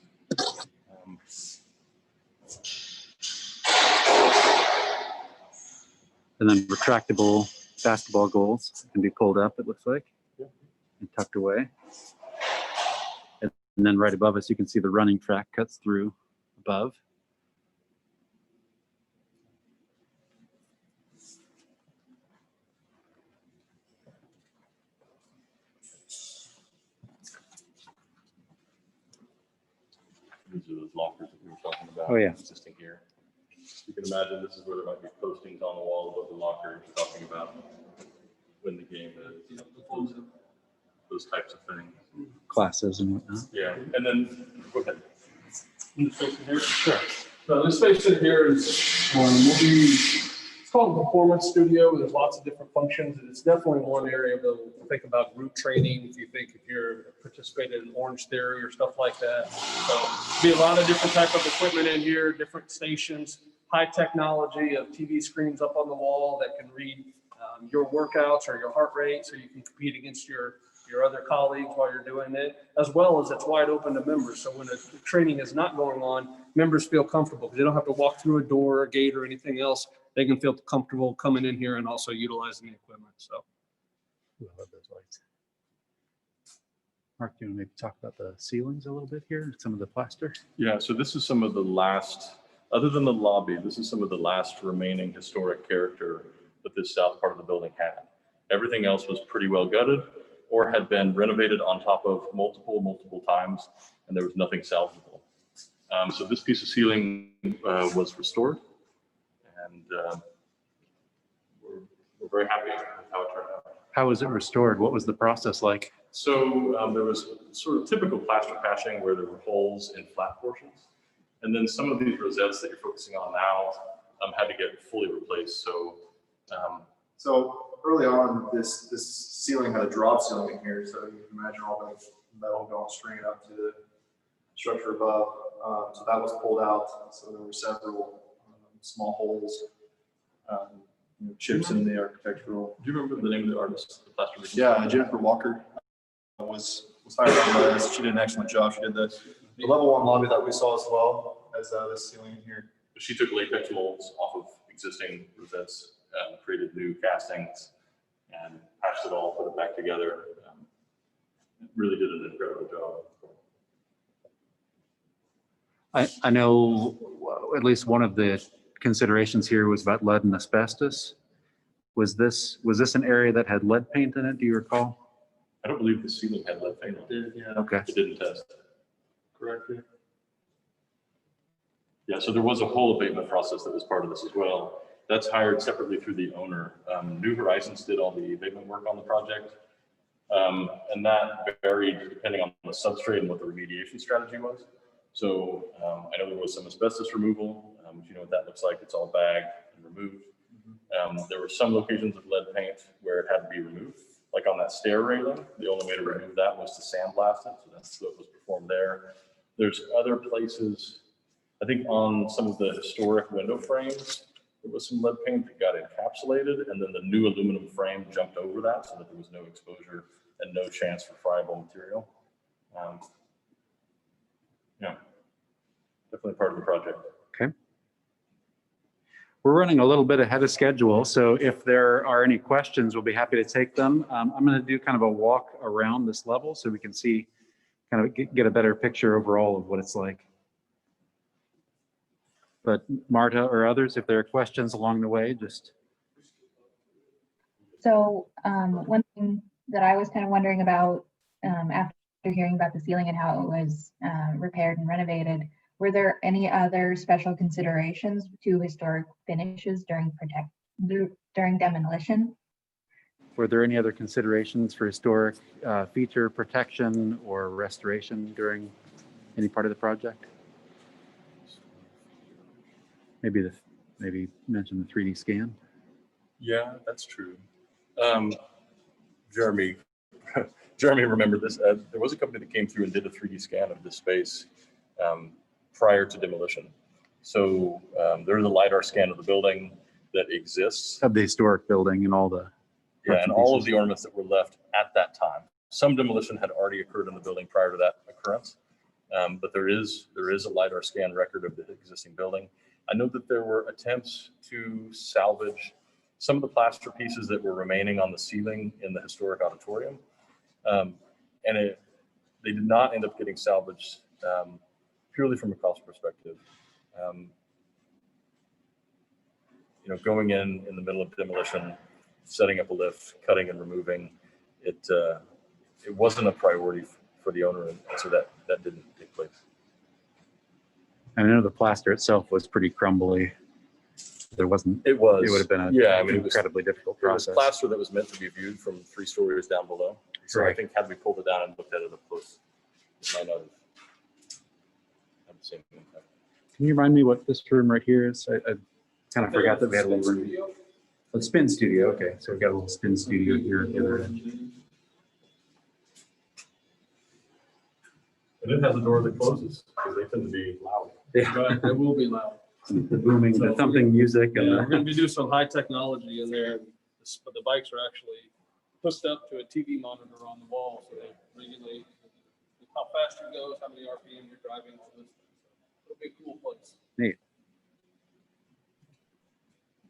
And then retractable basketball goals can be pulled up, it looks like, and tucked away. And then right above us, you can see the running track cuts through above. lockers that we were talking about. Oh, yeah. Existing here. You can imagine this is where there might be postings on the wall above the lockers talking about when the game is, those types of things. Classes and whatnot. Yeah, and then, go ahead. This space in here? Sure. So this space in here is, will be, it's called a performance studio. There's lots of different functions, and it's definitely one area to think about group training. If you're participating in Orange Theory or stuff like that. So be a lot of different type of equipment in here, different stations, high technology of TV screens up on the wall that can read your workouts or your heart rate, so you can compete against your other colleagues while you're doing it, as well as it's wide open to members. So when a training is not going on, members feel comfortable because they don't have to walk through a door or gate or anything else. They can feel comfortable coming in here and also utilizing the equipment. So. I love those lights. Mark, do you want to maybe talk about the ceilings a little bit here, some of the plaster? Yeah, so this is some of the last, other than the lobby, this is some of the last remaining historic character that this south part of the building had. Everything else was pretty well gutted or had been renovated on top of multiple times, and there was nothing salvageable. So this piece of ceiling was restored, and we're very happy with how it turned out. How was it restored? What was the process like? So there was sort of typical plaster patching where there were holes in flat portions. And then some of these rosettes that you're focusing on now had to get fully replaced. So early on, this ceiling had a drop ceiling in here, so you can imagine all the metal going straight up to the structure above. So that was pulled out. So there were several small holes, chips in the architectural. Do you remember the name of the artist, the plaster? Yeah, Jennifer Walker was hired on this. She did an excellent job. She did the level 1 lobby that we saw as well as this ceiling in here. She took latex molds off of existing rosettes, created new castings, and patched it all, put it back together. Really did an incredible job. I know at least one of the considerations here was about lead and asbestos. Was this an area that had lead paint in it? Do you recall? I don't believe the ceiling had lead paint on it. Yeah, Okay. It didn't test. correct. Yeah, so there was a whole abatement process that was part of this as well. That's hired separately through the owner. New Horizons did all the abatement work on the project. And that varied depending on the substrate and what the remediation strategy was. So I know there was some asbestos removal. You know what that looks like. It's all bagged and removed. There were some locations of lead paint where it had to be removed. Like on that stair railing, the only way to remove that was to sandblast it. So that's what was performed there. There's other places, I think on some of the historic window frames, there was some lead paint that got encapsulated, and then the new aluminum frame jumped over that so that there was no exposure and no chance for friable material. Yeah, definitely part of the project. Okay. We're running a little bit ahead of schedule, so if there are any questions, we'll be happy to take them. I'm going to do kind of a walk around this level so we can see, kind of get a better picture overall of what it's like. But Marta or others, if there are questions along the way, just. So one thing that I was kind of wondering about after hearing about the ceiling and how it was repaired and renovated, were there any other special considerations to historic finishes during demolition? Were there any other considerations for historic feature protection or restoration during any part of the project? Maybe mention the 3D scan. Yeah, that's true. Jeremy remembered this. There was a company that came through and did a 3D scan of this space prior to demolition. So there is a LiDAR scan of the building that exists. Of the historic building and all the. Yeah, and all of the ornaments that were left at that time. Some demolition had already occurred in the building prior to that occurrence, but there is a LiDAR scan record of the existing building. I know that there were attempts to salvage some of the plaster pieces that were remaining on the ceiling in the historic auditorium, and they did not end up getting salvaged purely from a cost perspective. You know, going in the middle of demolition, setting up a lift, cutting and removing, it wasn't a priority for the owner, and so that didn't take place. I know the plaster itself was pretty crumbly. There wasn't. It was. It would have been a yeah. I mean, it was incredibly difficult It was process. plaster that was meant to be viewed from 3 stories down below. So I Right. think had we pulled it down and looked at it up close, it might not have had the same impact. Can you remind me what this room right here is? I kind of forgot that we had a little room. A spin studio. Okay, so we've got a little spin studio here at the other end. And it has a door that closes because they tend to be loud. Yeah, But it will be loud. the booming, the thumping music, and Yeah, we're gonna the, be doing some high technology in there, but the bikes are actually hooked up to a TV monitor on the wall, so they regulate how fast it goes, how many RPM you're driving, all this. It'll be a cool place.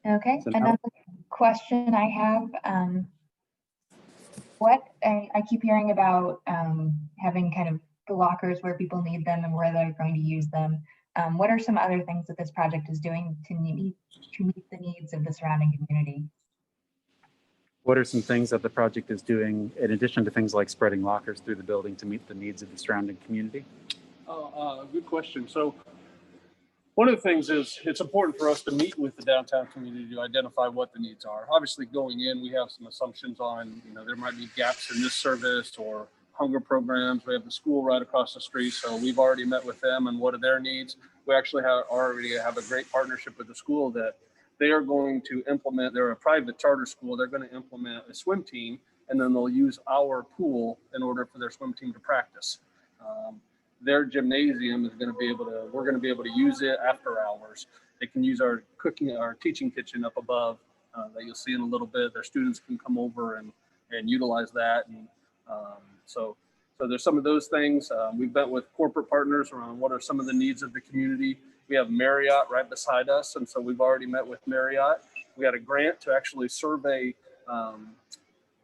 Okay, So how- another question I have, I keep hearing about having kind of the lockers where people need them and where they're going to use them. What are some other things that this project is doing to meet the needs of the surrounding community? what are some things that the project is doing in addition to things like spreading lockers through the building to meet the needs of the surrounding community? Good question. So one of the things is it's important for us to meet with the downtown community to identify what the needs are. Obviously, going in, we have some assumptions on, there might be gaps in this service or hunger programs. We have the school right across the street, so we've already met with them and what are their needs. We actually already have a great partnership with the school that they are going to implement. They're a private charter school. They're going to implement a swim team, and then they'll use our pool in order for their swim team to practice. Their gymnasium is going to be able to, we're going to be able to use it after hours. They can use our teaching kitchen up above that you'll see in a little bit. Their students can come over and utilize that. And so there's some of those things. We've met with corporate partners around what are some of the needs of the community. We have Marriott right beside us. And so we've already met with Marriott. We had a grant to actually survey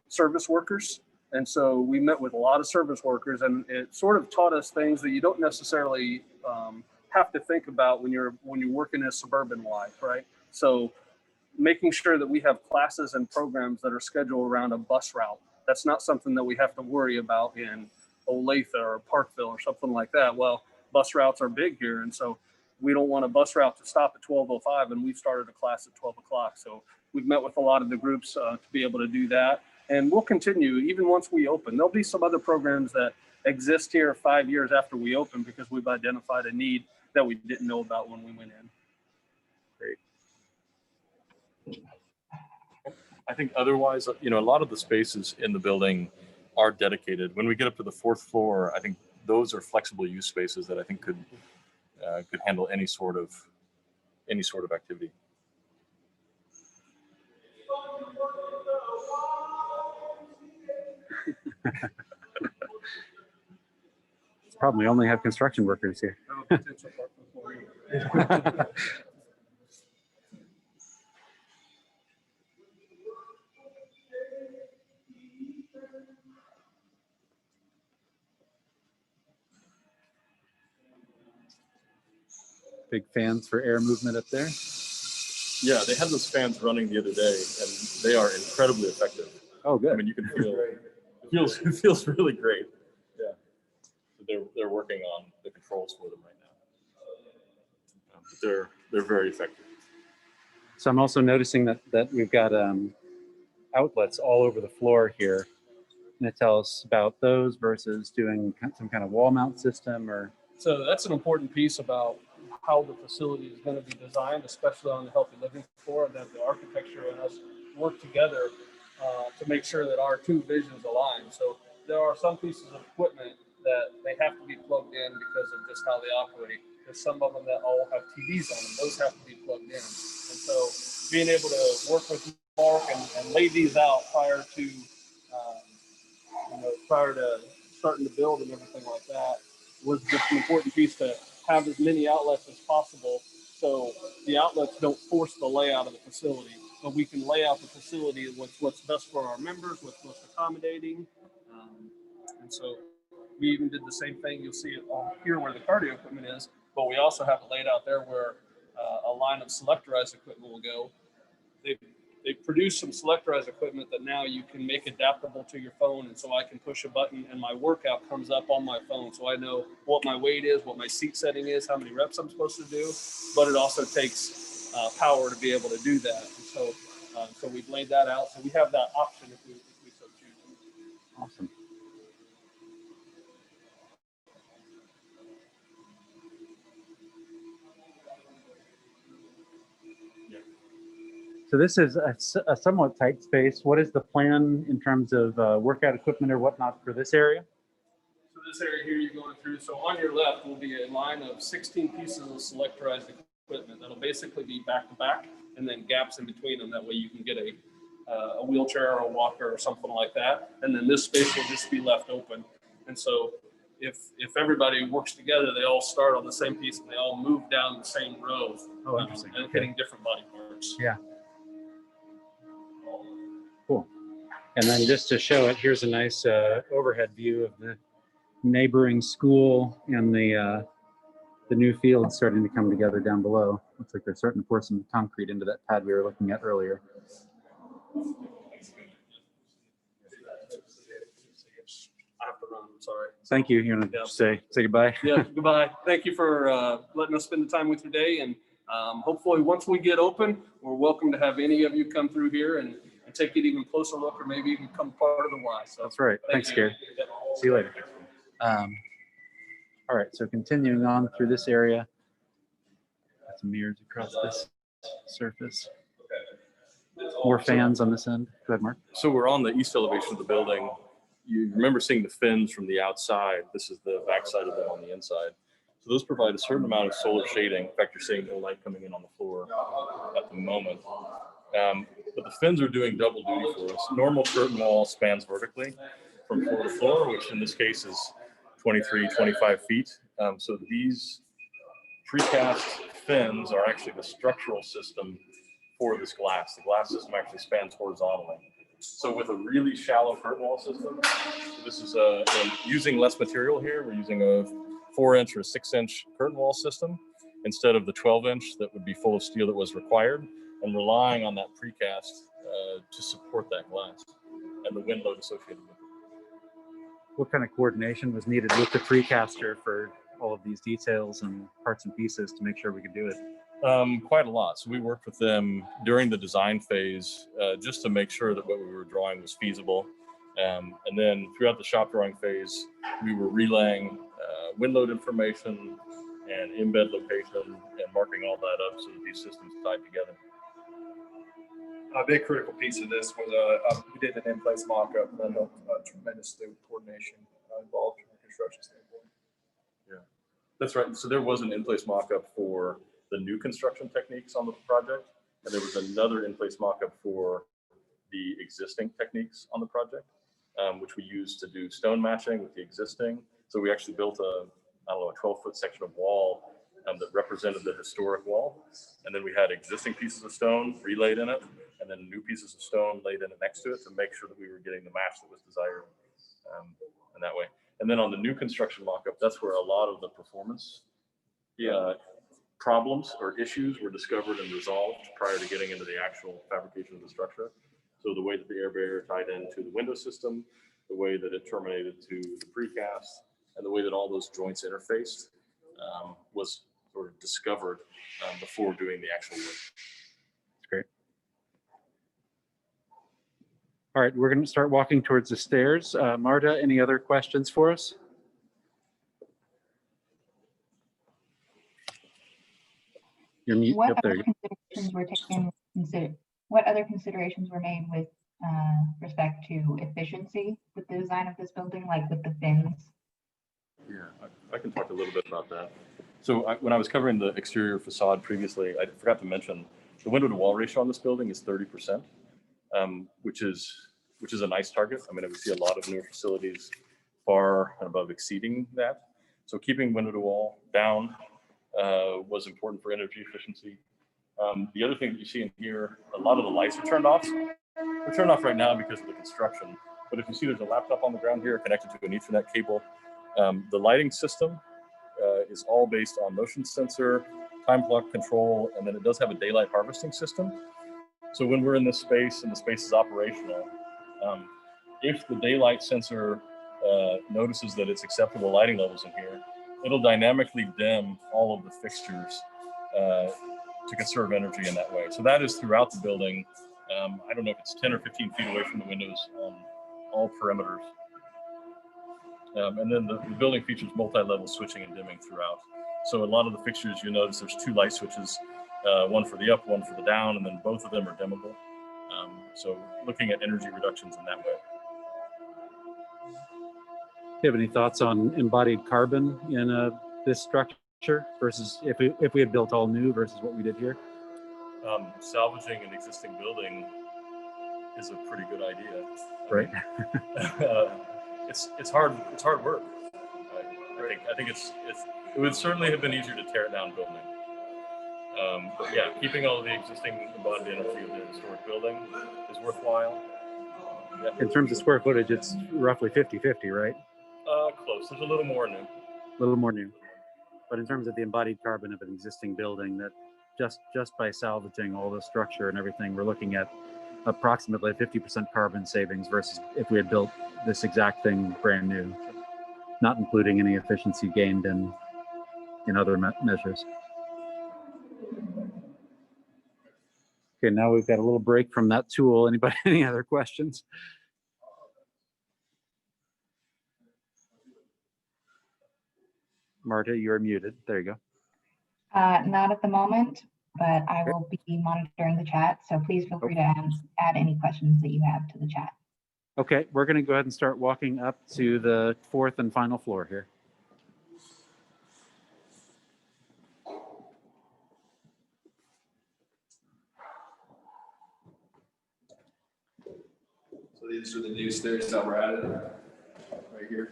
service workers. And so we met with a lot of service workers, and it sort of taught us things that you don't necessarily have to think about when you're working a suburban life, right? So making sure that we have classes and programs that are scheduled around a bus route. That's not something that we have to worry about in Olathe or Parkville or something like that. Well, bus routes are big here, and so we don't want a bus route to stop at 12:05, and we've started a class at 12 o'clock. So we've met with a lot of the groups to be able to do that. And we'll continue even once we open. There'll be some other programs that exist here 5 years after we open because we've identified a need that we didn't know about when we went in. Great. I think otherwise, a lot of the spaces in the building are dedicated. When we get up to the 4th floor, I think those are flexible use spaces that I think could handle any sort of activity. It's probably only have construction workers here. Big fans for air movement up there. Yeah, they had those fans running the other day, and they are incredibly effective. Oh, good. I mean, you can feel it feels really great. Yeah, so they're working on the controls for them right now. But they're very effective. So I'm also noticing that we've got outlets all over the floor here. Can you tell us about those versus doing some kind of wall mount system or? So that's an important piece about how the facility is going to be designed, especially on the healthy living floor, and that the architecture and us work together to make sure that our two visions align. So there are some pieces of equipment that they have to be plugged in because of just how they operate. There's some of them that all have TVs on them. Those have to be plugged in. And so being able to work with Mark and lay these out prior to starting to build and everything like that was just an important piece to have as many outlets as possible so the outlets don't force the layout of the facility, but we can lay out the facility with what's best for our members, what's most accommodating. And so we even did the same thing. You'll see it on here where the cardio equipment is, but we also have it laid out there where a line of selectorized equipment will go. They've they produce some selectorized equipment that now you can make adaptable to your phone. And so I can push a button and my workout comes up on my phone. So I know what my weight is, what my seat setting is, how many reps I'm supposed to do, but it also takes power to be able to do that. And so we've laid that out. So we have that option if we so choose. Awesome. So this is a somewhat tight space. What is the plan in terms of workout equipment or whatnot for this area? So this area here you're going through, so on your left will be a line of 16 pieces of selectorized equipment that'll basically be back to back and then gaps in between them. That way you can get a wheelchair or a walker or something like that. And then this space will just be left open. And so if everybody works together, they all start on the same piece and they all move down the same row. Oh, interesting. And hitting different body parts. Yeah. Cool. And then just to show it, here's a nice overhead view of the neighboring school and the new field starting to come together down below. Looks like they're starting to pour some concrete into that pad we were looking at earlier. I have to run, I'm sorry. Thank you. You want to say goodbye? Yeah, goodbye. Thank you for letting us spend the time with you today. And hopefully once we get open, we're welcome to have any of you come through here and take it even closer look or maybe even become part of the Y. So that's right. Thanks, Gary. Yep. See you later. All right, so continuing on through this area. Got some mirrors across this surface. More fans on this end. Go ahead, Mark. So we're on the east elevation of the building. You remember seeing the fins from the outside. This is the backside of them on the inside. So those provide a certain amount of solar shading. In fact, you're seeing no light coming in on the floor at the moment. But the fins are doing double duty for us. Normal curtain wall spans vertically from floor to floor, which in this case is 23, 25 feet. So these precast fins are actually the structural system for this glass. The glass system actually spans horizontally. So with a really shallow curtain wall system, so this is using less material here. We're using a 4-inch or 6-inch curtain wall system instead of the 12-inch that would be full of steel that was required, and relying on that precast to support that glass and the wind load associated with it. What kind of coordination was needed with the precaster for all of these details and parts and pieces to make sure we could do it? Quite a lot. So we worked with them during the design phase just to make sure that what we were drawing was feasible. And then throughout the shop drawing phase, we were relaying wind load information and embed location and marking all that up so that these systems tied together. A big critical piece of this was we did an in-place mock-up that helped tremendously with coordination involved from a construction standpoint. Yeah, that's right. So there was an in-place mock-up for the new construction techniques on the project, and there was another in-place mock-up for the existing techniques on the project, which we used to do stone matching with the existing. So we actually built a 12-foot section of wall that represented the historic wall, and then we had existing pieces of stone relayed in it, and then new pieces of stone laid in it next to it to make sure that we were getting the match that was desired in that way. And then on the new construction mock-up, that's where a lot of the performance problems or issues were discovered and resolved prior to getting into the actual fabrication of the structure. So the way that the air barrier tied into the window system, the way that it terminated to the precast, and the way that all those joints interfaced was sort of discovered before doing the actual work. That's great. All right, we're going to start walking towards the stairs. Marta, any other questions for us? You're mute. What Yep, there you other considerations were taken? What other considerations were made with respect to efficiency with the design of this building, like with the fins? Yeah, I can talk a little bit about that. So when I was covering the exterior facade previously, I forgot to mention the window to wall ratio on this building is 30%, which is a nice target. I mean, we see a lot of newer facilities far and above exceeding that. So keeping window to wall down was important for energy efficiency. The other thing that you see in here, a lot of the lights are turned off. They're turned off right now because of the construction. But if you see there's a laptop on the ground here connected to an Ethernet cable, the lighting system is all based on motion sensor, time clock control, and then it does have a daylight harvesting system. So when we're in this space and the space is operational, if the daylight sensor notices that it's acceptable lighting levels in here, it'll dynamically dim all of the fixtures to conserve energy in that way. So that is throughout the building. I don't know if it's 10 or 15 feet away from the windows on all perimeters. And then the building features multi-level switching and dimming throughout. So a lot of the fixtures, you notice there's 2 light switches, one for the up, one for the down, and then both of them are dimmable. So looking at energy reductions in that way. Do you have any thoughts on embodied carbon in this structure versus if we had built all new versus what we did here? Salvaging an existing building is a pretty good idea. Right. It's hard work. I think it would certainly have been easier to tear it down building. But yeah, keeping all of the existing embodied energy of the historic building is worthwhile. Yeah. In terms of square footage, it's roughly 50-50, right? Close. There's a little more new. A little more new. But in terms of the embodied carbon of an existing building, that just by salvaging all the structure and everything, we're looking at approximately 50% carbon savings versus if we had built this exact thing brand new, not including any efficiency gained in other measures. Okay, now we've got a little break from that tool. Anybody, any other questions? Marta, you're muted. There you go. Not at the moment, but I will be monitoring the chat. So please feel free to add any questions that you have to the chat. Okay, we're going to go ahead and start walking up to the 4th and final floor here. So these are the new stairs that were added right here.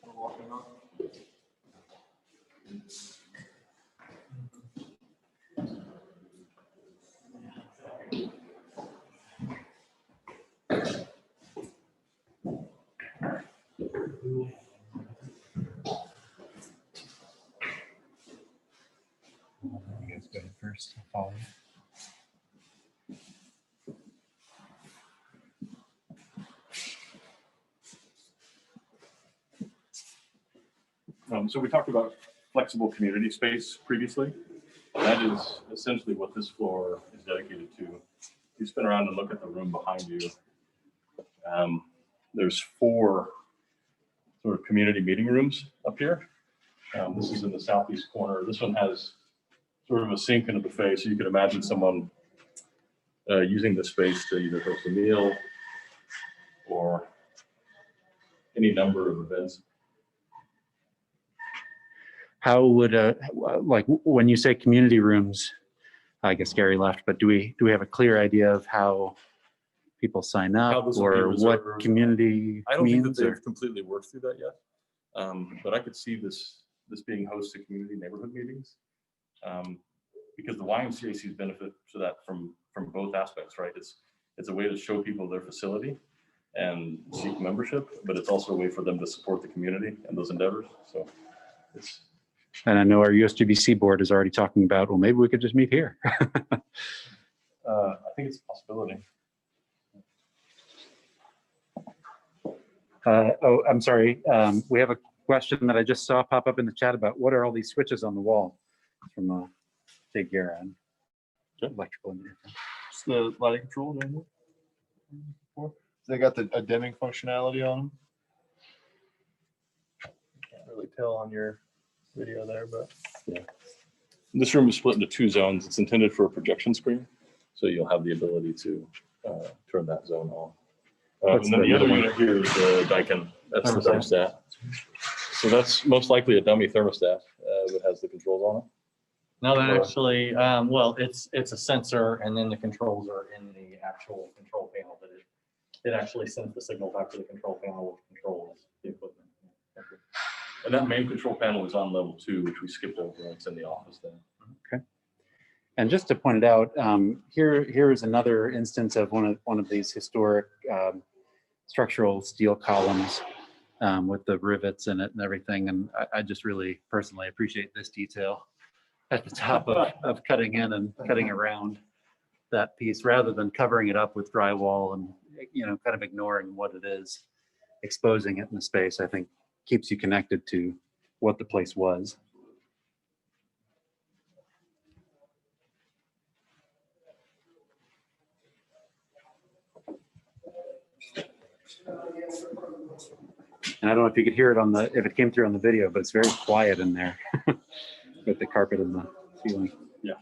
We're walking on. You guys go ahead first. I'll follow you. So we talked about flexible community space previously. That is essentially what this floor is dedicated to. You spin around and look at the room behind you. There's 4 sort of community meeting rooms up here. This is in the southeast corner. This one has sort of a sink and a buffet, so you can imagine someone using this space to either host a meal or any number of events. How would like when you say community rooms, I guess Gary left, but do we have a clear idea of how people sign up or what community I don't think that means? they've completely worked through that yet, but I could see this being host to community neighborhood meetings, because the YMCA sees benefit to that from both aspects, right? It's a way to show people their facility and seek membership, but it's also a way for them to support the community and those endeavors. So it's. And I know our USGBC board is already talking about, well, maybe we could just meet here. I think it's a possibility. Oh, I'm sorry. We have a question that I just saw pop up in the chat about what are all these switches on the wall from Jay Guerin, electrical engineer. It's the lighting control. They got a dimming functionality on them. Can't really tell on your video there, but yeah. This room is split into 2 zones. It's intended for a projection screen, so you'll have the ability to turn that zone on. And then the other unit here is the Daikin. That's the thermostat. So that's most likely a dummy thermostat that has the controls on it. No, that actually, well, it's a sensor, and then the controls are in the actual control panel. That it actually sends the signal back to the control panel, which controls the equipment. And that main control panel is on level 2, which we skipped over. It's in the office there. Okay. And just to point it out, here is another instance of one of these historic structural steel columns with the rivets in it and everything. And I just really personally appreciate this detail at the top of cutting in and cutting around. that piece rather than covering it up with drywall and, you know, kind of ignoring what it is. Exposing it in the space, I think, keeps you connected to what the place was. And I don't know if you could hear it on if it came through on the video, but it's very quiet in there with the carpet and the ceiling. Yeah.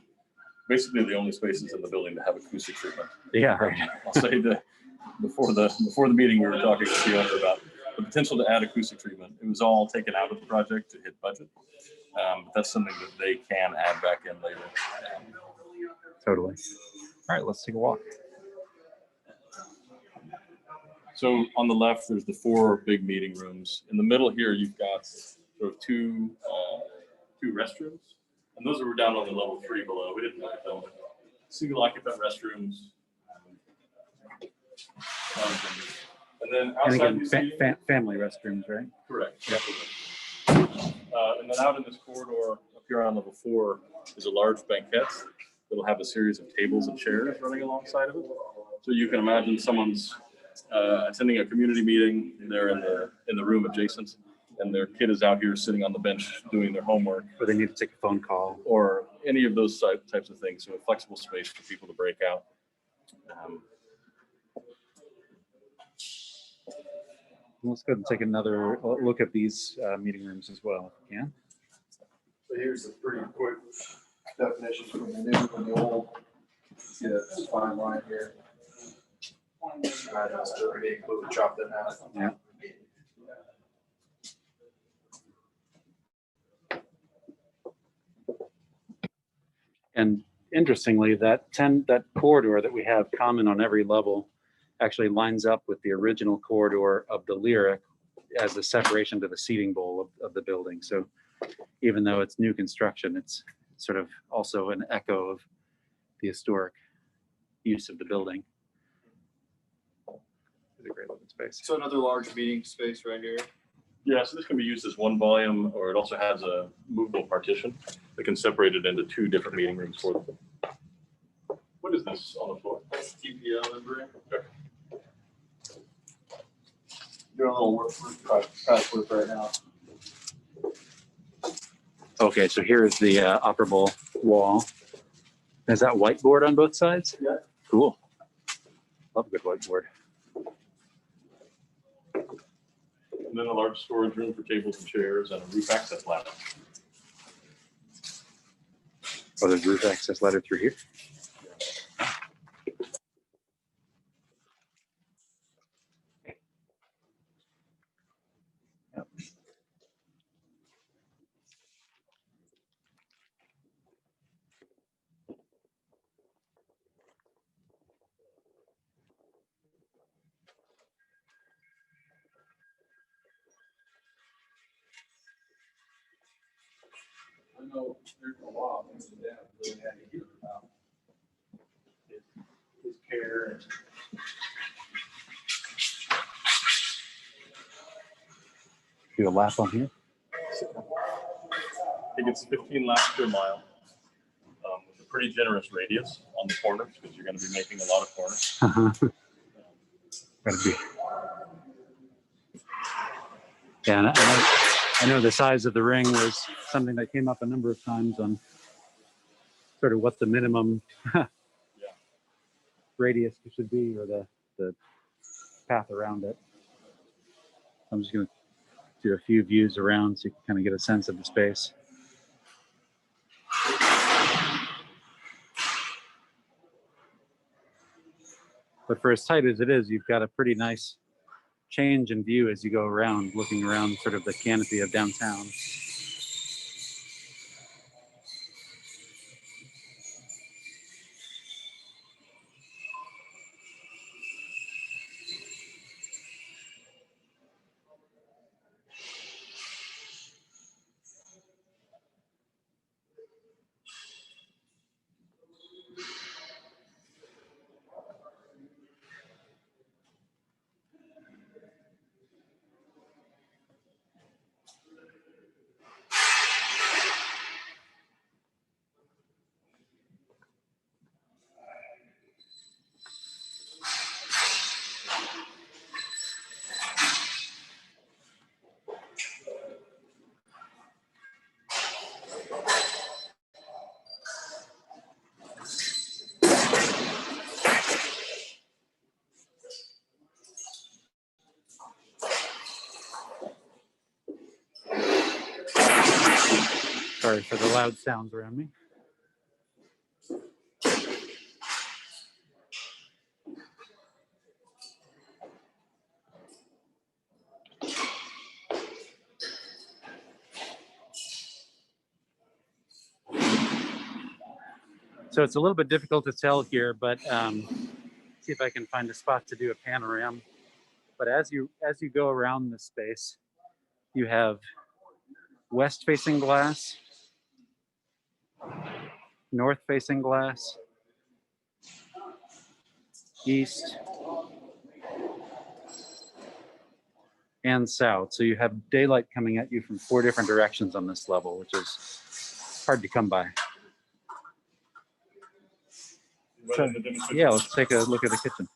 Basically the only spaces in the building that have acoustic treatment. Yeah, right. I'll say that before the meeting, we were talking to the owner about the potential to add acoustic treatment. It was all taken out of the project to hit budget. But that's something that they can add back in later. Totally. All right, let's take a walk. So on the left, there's the 4 big meeting rooms. In the middle here, you've got sort of two restrooms. And those were down on the level 3 below. We didn't look at them. Single occupant restrooms. And then outside And again, family restrooms, right? Correct. Yep. And then out in this corridor up here on level 4 is a large banquette that'll have a series of tables and chairs running alongside of it. So you can imagine someone's attending a community meeting. They're in the room adjacent, and their kid is out here sitting on the bench doing their homework, Or they need to take a phone call. or any of those types of things. So a flexible space for people to break out. Let's go ahead and take another look at these meeting rooms as well, if we can. So here's a pretty quick definition from the new and the old. See that fine line here? It's already completely chopped in half. Yeah. And interestingly, that corridor that we have common on every level actually lines up with the original corridor of the Lyric as a separation to the seating bowl of the building. So even though it's new construction, it's sort of also an echo of the historic use of the building. It's a great looking space. So another large meeting space right here. Yeah, so this can be used as one volume, or it also has a movable partition that can separate it into 2 different meeting rooms for them. What is this on the floor? That's TPO membrane. Okay. Doing a little work right now. Okay, so here's the operable wall. Is that whiteboard on both sides? Yeah. Cool. Love a good whiteboard. And then a large storage room for tables and chairs and a roof access ladder. Oh, there's roof access ladder through here. Yep. I know there's a lot of things that Dad really had to hear about. His care and. Do a lap on here. I think it's 15 laps per mile with a pretty generous radius on the corners because you're going to be making a lot of corners. Gotta be. Yeah, and I know the size of the ring was something that came up a number of times on sort of what the minimum radius should be, or the path around it. I'm just going to do a few views around so you can kind of get a sense of the space. But for as tight as it is, you've got a pretty nice change in view as you go around, looking around sort of the canopy of downtown. Sorry for the loud sounds around me. So it's a little bit difficult to tell here, but see if I can find a spot to do a panorama. But as you go around this space, you have west-facing glass, north-facing glass, east, and south. So you have daylight coming at you from 4 different directions on this level, which is hard to come by. So, yeah, let's take a look at the kitchen.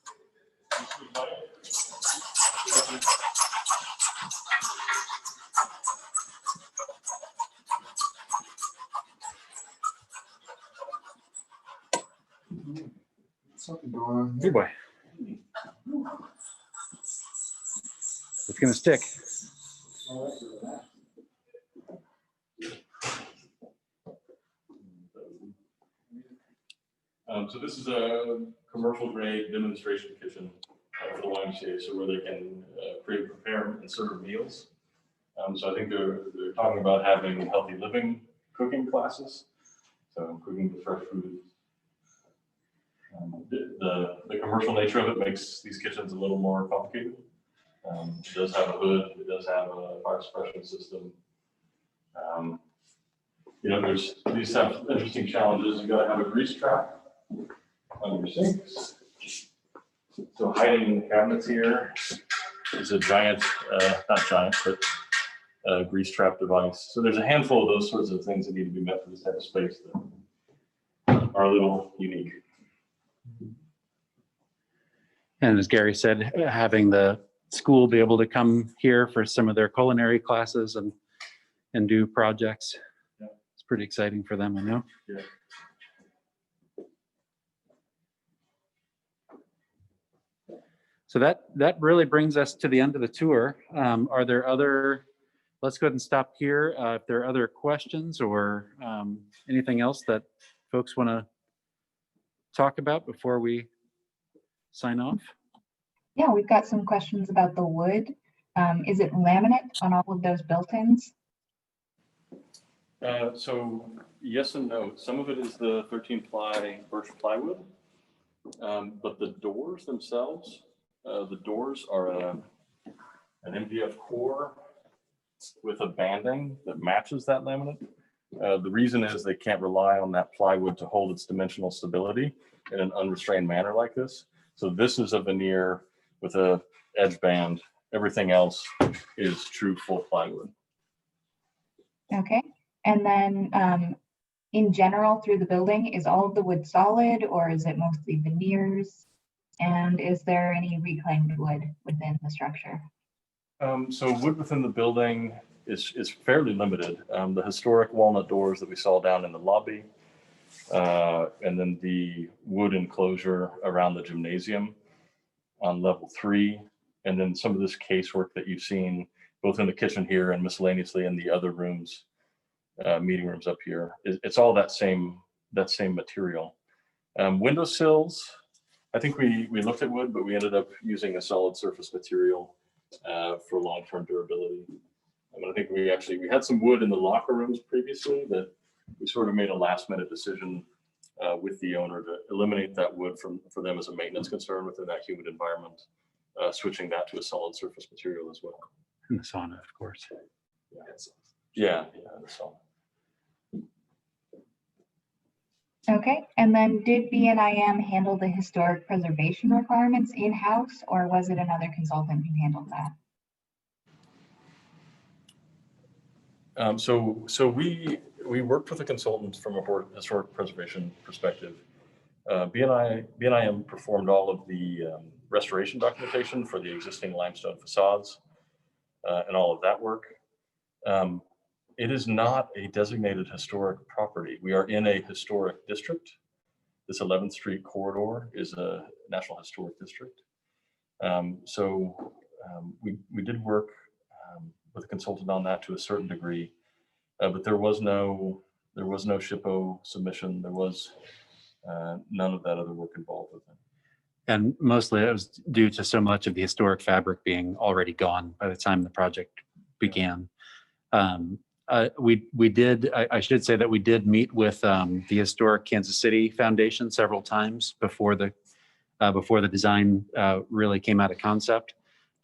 Something going on Hey, boy. It's gonna stick. So this is a commercial grade demonstration kitchen for the YMCA, so where they can prepare and serve meals. So I think they're talking about having healthy living cooking classes. So cooking the fresh food. The commercial nature of it makes these kitchens a little more complicated. It does have a hood. It does have a fire suppression system. You know, these have interesting challenges. You got to have a grease trap on your sinks. So hiding in the cabinets here is a giant, not giant, but grease trap device. So there's a handful of those sorts of things that need to be met for this type of space that are a little unique. And as Gary said, having the school be able to come here for some of their culinary classes and do projects. Yeah. It's pretty exciting for them, I know. Yeah. So that really brings us to the end of the tour. Are there other, let's go ahead and stop here. If there are other questions or anything else that folks want to talk about before we sign off? Yeah, we've got some questions about the wood. Is it laminate on all of those built-ins? So yes and no. Some of it is the 13 ply birch plywood, but the doors themselves, the doors are an MDF core with a banding that matches that laminate. The reason is they can't rely on that plywood to hold its dimensional stability in an unrestrained manner like this. So this is a veneer with a edge band. Everything else is true full plywood. Okay. And then in general through the building, is all of the wood solid or is it mostly veneers? And is there any reclaimed wood within the structure? So wood within the building is fairly limited. The historic walnut doors that we saw down in the lobby, and then the wood enclosure around the gymnasium on level 3, and then some of this casework that you've seen both in the kitchen here and miscellaneously in the other rooms, meeting rooms up here. It's all that same material. Windowsills, I think we looked at wood, but we ended up using a solid surface material for long-term durability. I think we had some wood in the locker rooms previously that we sort of made a last-minute decision with the owner to eliminate that wood for them as a maintenance concern within that humid environment, switching that to a solid surface material as well. And the sauna, of course. Yeah, the sauna. Okay. And then did BNIM handle the historic preservation requirements in-house or was it another consultant who handled that? So we worked with a consultant from a historic preservation perspective. BNIM performed all of the restoration documentation for the existing limestone facades and all of that work. It is not a designated historic property. We are in a historic district. This 11th Street corridor is a National Historic District. We did work with a consultant on that to a certain degree, but there was no There was no SHPO submission. There was none of that other work involved with it. And mostly it was due to so much of the historic fabric being already gone by the time the project began. We did, I should say that we did meet with the Historic Kansas City Foundation several times before the design really came out of concept,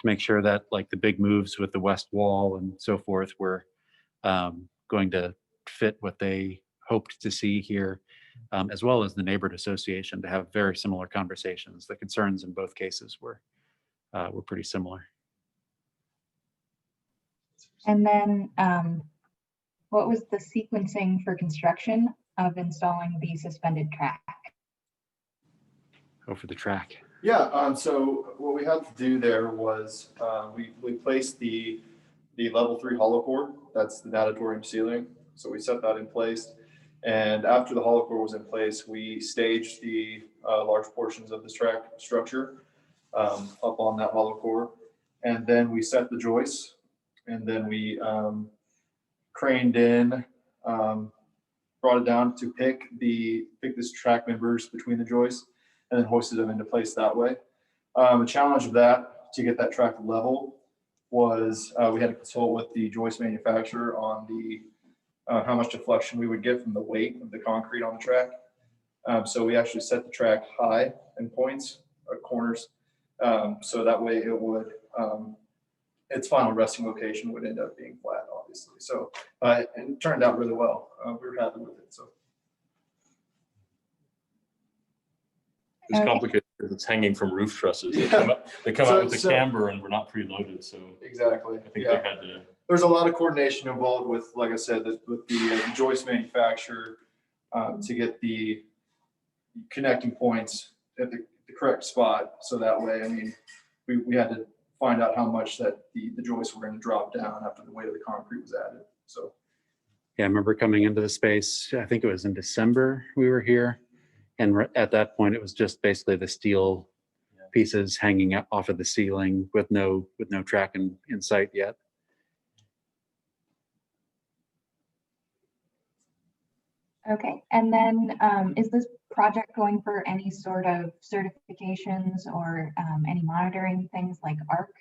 to make sure that like the big moves with the west wall and so forth were going to fit what they hoped to see here, as well as the neighborhood association, to have very similar conversations. The concerns in both cases were pretty similar. And then what was the sequencing for construction of installing the suspended track? Go for the track. Yeah, so what we had to do there was we placed the level 3 hollow core. That's the Natatorium ceiling. So we set that in place. And after the hollow core was in place, we staged the large portions of this track structure up on that hollow core. And then we set the joists. And then we craned in, brought it down to pick this track members between the joists, and then hoisted them into place that way. The challenge of that, to get that track level, was we had to consult with the joist manufacturer on the how much deflection we would get from the weight of the concrete on the track. So we actually set the track high in points or corners, so that way it would its final resting location would end up being flat, obviously. So it turned out really well. We were happy with it. So It's Okay. complicated because it's hanging from roof trusses. Yeah. They come So- out with the so- camber and we're not preloaded, so exactly. I think Yeah. they had to. There's a lot of coordination involved with, like I said, with the joist manufacturer to get the connecting points at the correct spot. So that way, I mean, we had to find out how much that the joists were going to drop down after the weight of the concrete was added. So Yeah, I remember coming into the space, I think it was in December we were here. And at that point, it was just basically the steel pieces hanging up off of the ceiling with no track in sight yet. Okay, and then is this project going for any sort of certifications or any monitoring things like ARC?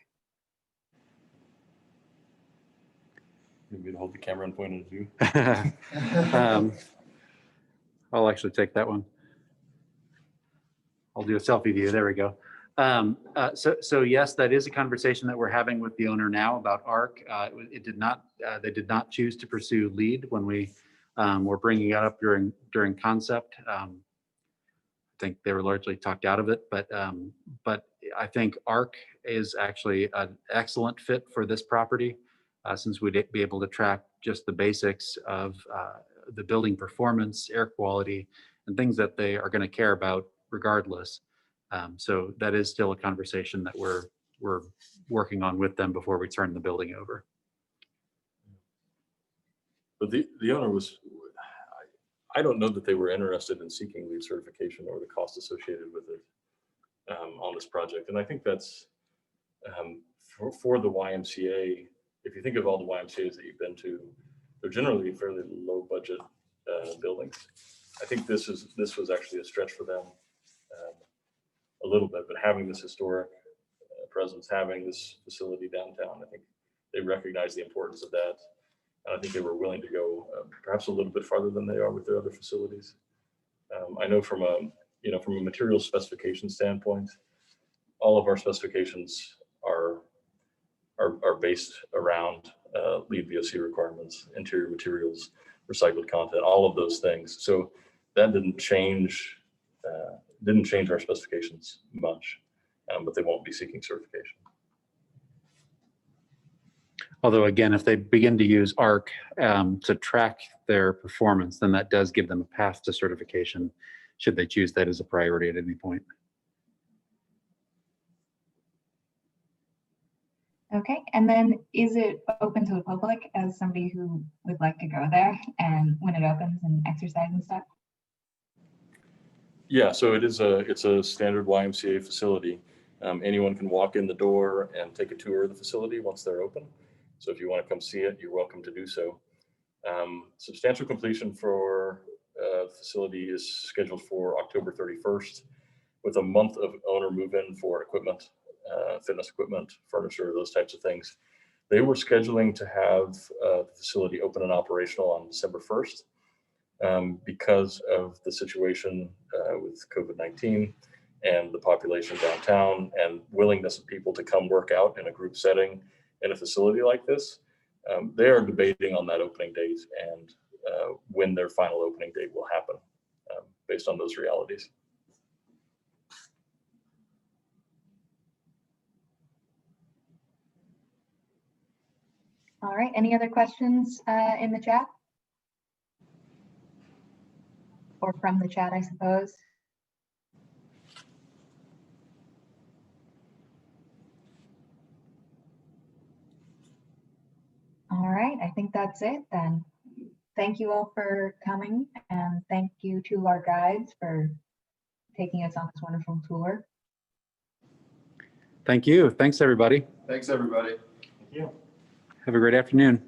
Maybe to hold the camera and point at you. I'll actually take that one. I'll do a selfie view. There we go. So yes, that is a conversation that we're having with the owner now about ARC. They did not choose to pursue LEED when we were bringing it up during concept. I think they were largely talked out of it, but I think ARC is actually an excellent fit for this property, since we'd be able to track just the basics of the building performance, air quality, and things that they are going to care about regardless. So that is still a conversation that we're working on with them before we turn the building over. But the owner was, I don't know that they were interested in seeking LEED certification or the cost associated with it on this project. And I think that's for the YMCA. If you think of all the YMCAs that you've been to, they're generally fairly low budget buildings. I think this was actually a stretch for them a little bit, but having this historic presence, having this facility downtown, I think they recognize the importance of that. And I think they were willing to go perhaps a little bit farther than they are with their other facilities. I know from a material specification standpoint, all of our specifications are based around LEED VOC requirements, interior materials, recycled content, all of those things. So that didn't change our specifications much, but they won't be seeking certification. Although again, if they begin to use ARC to track their performance, then that does give them a path to certification, should they choose that as a priority at any point. Okay, and then is it open to the public as somebody who would like to go there and when it opens and exercise and stuff? Yeah, so it's a standard YMCA facility. Anyone can walk in the door and take a tour of the facility once they're open. So if you want to come see it, you're welcome to do so. Substantial completion for the facility is scheduled for October 31st, with a month of owner move-in for equipment, fitness equipment, furniture, those types of things. They were scheduling to have the facility open and operational on December 1st. Because of the situation with COVID-19 and the population downtown and willingness of people to come work out in a group setting in a facility like this, they are debating on that opening date and when their final opening date will happen based on those realities. All right, any other questions in the chat? Or from the chat, I suppose. All right, I think that's it then. Thank you all for coming, and thank you to our guides for taking us on this wonderful tour. Thank you. Thanks, everybody. Thanks, everybody. Thank you. Have a great afternoon.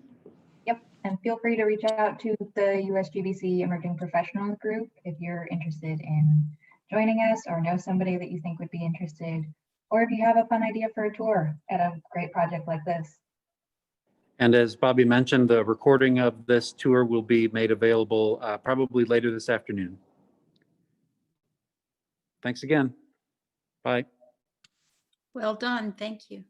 Yep, and feel free to reach out to the USGBC Emerging Professionals Group if you're interested in joining us or know somebody that you think would be interested, or if you have a fun idea for a tour at a great project like this. And as Bobby mentioned, the recording of this tour will be made available probably later this afternoon. Thanks again. Bye. Well done. Thank you.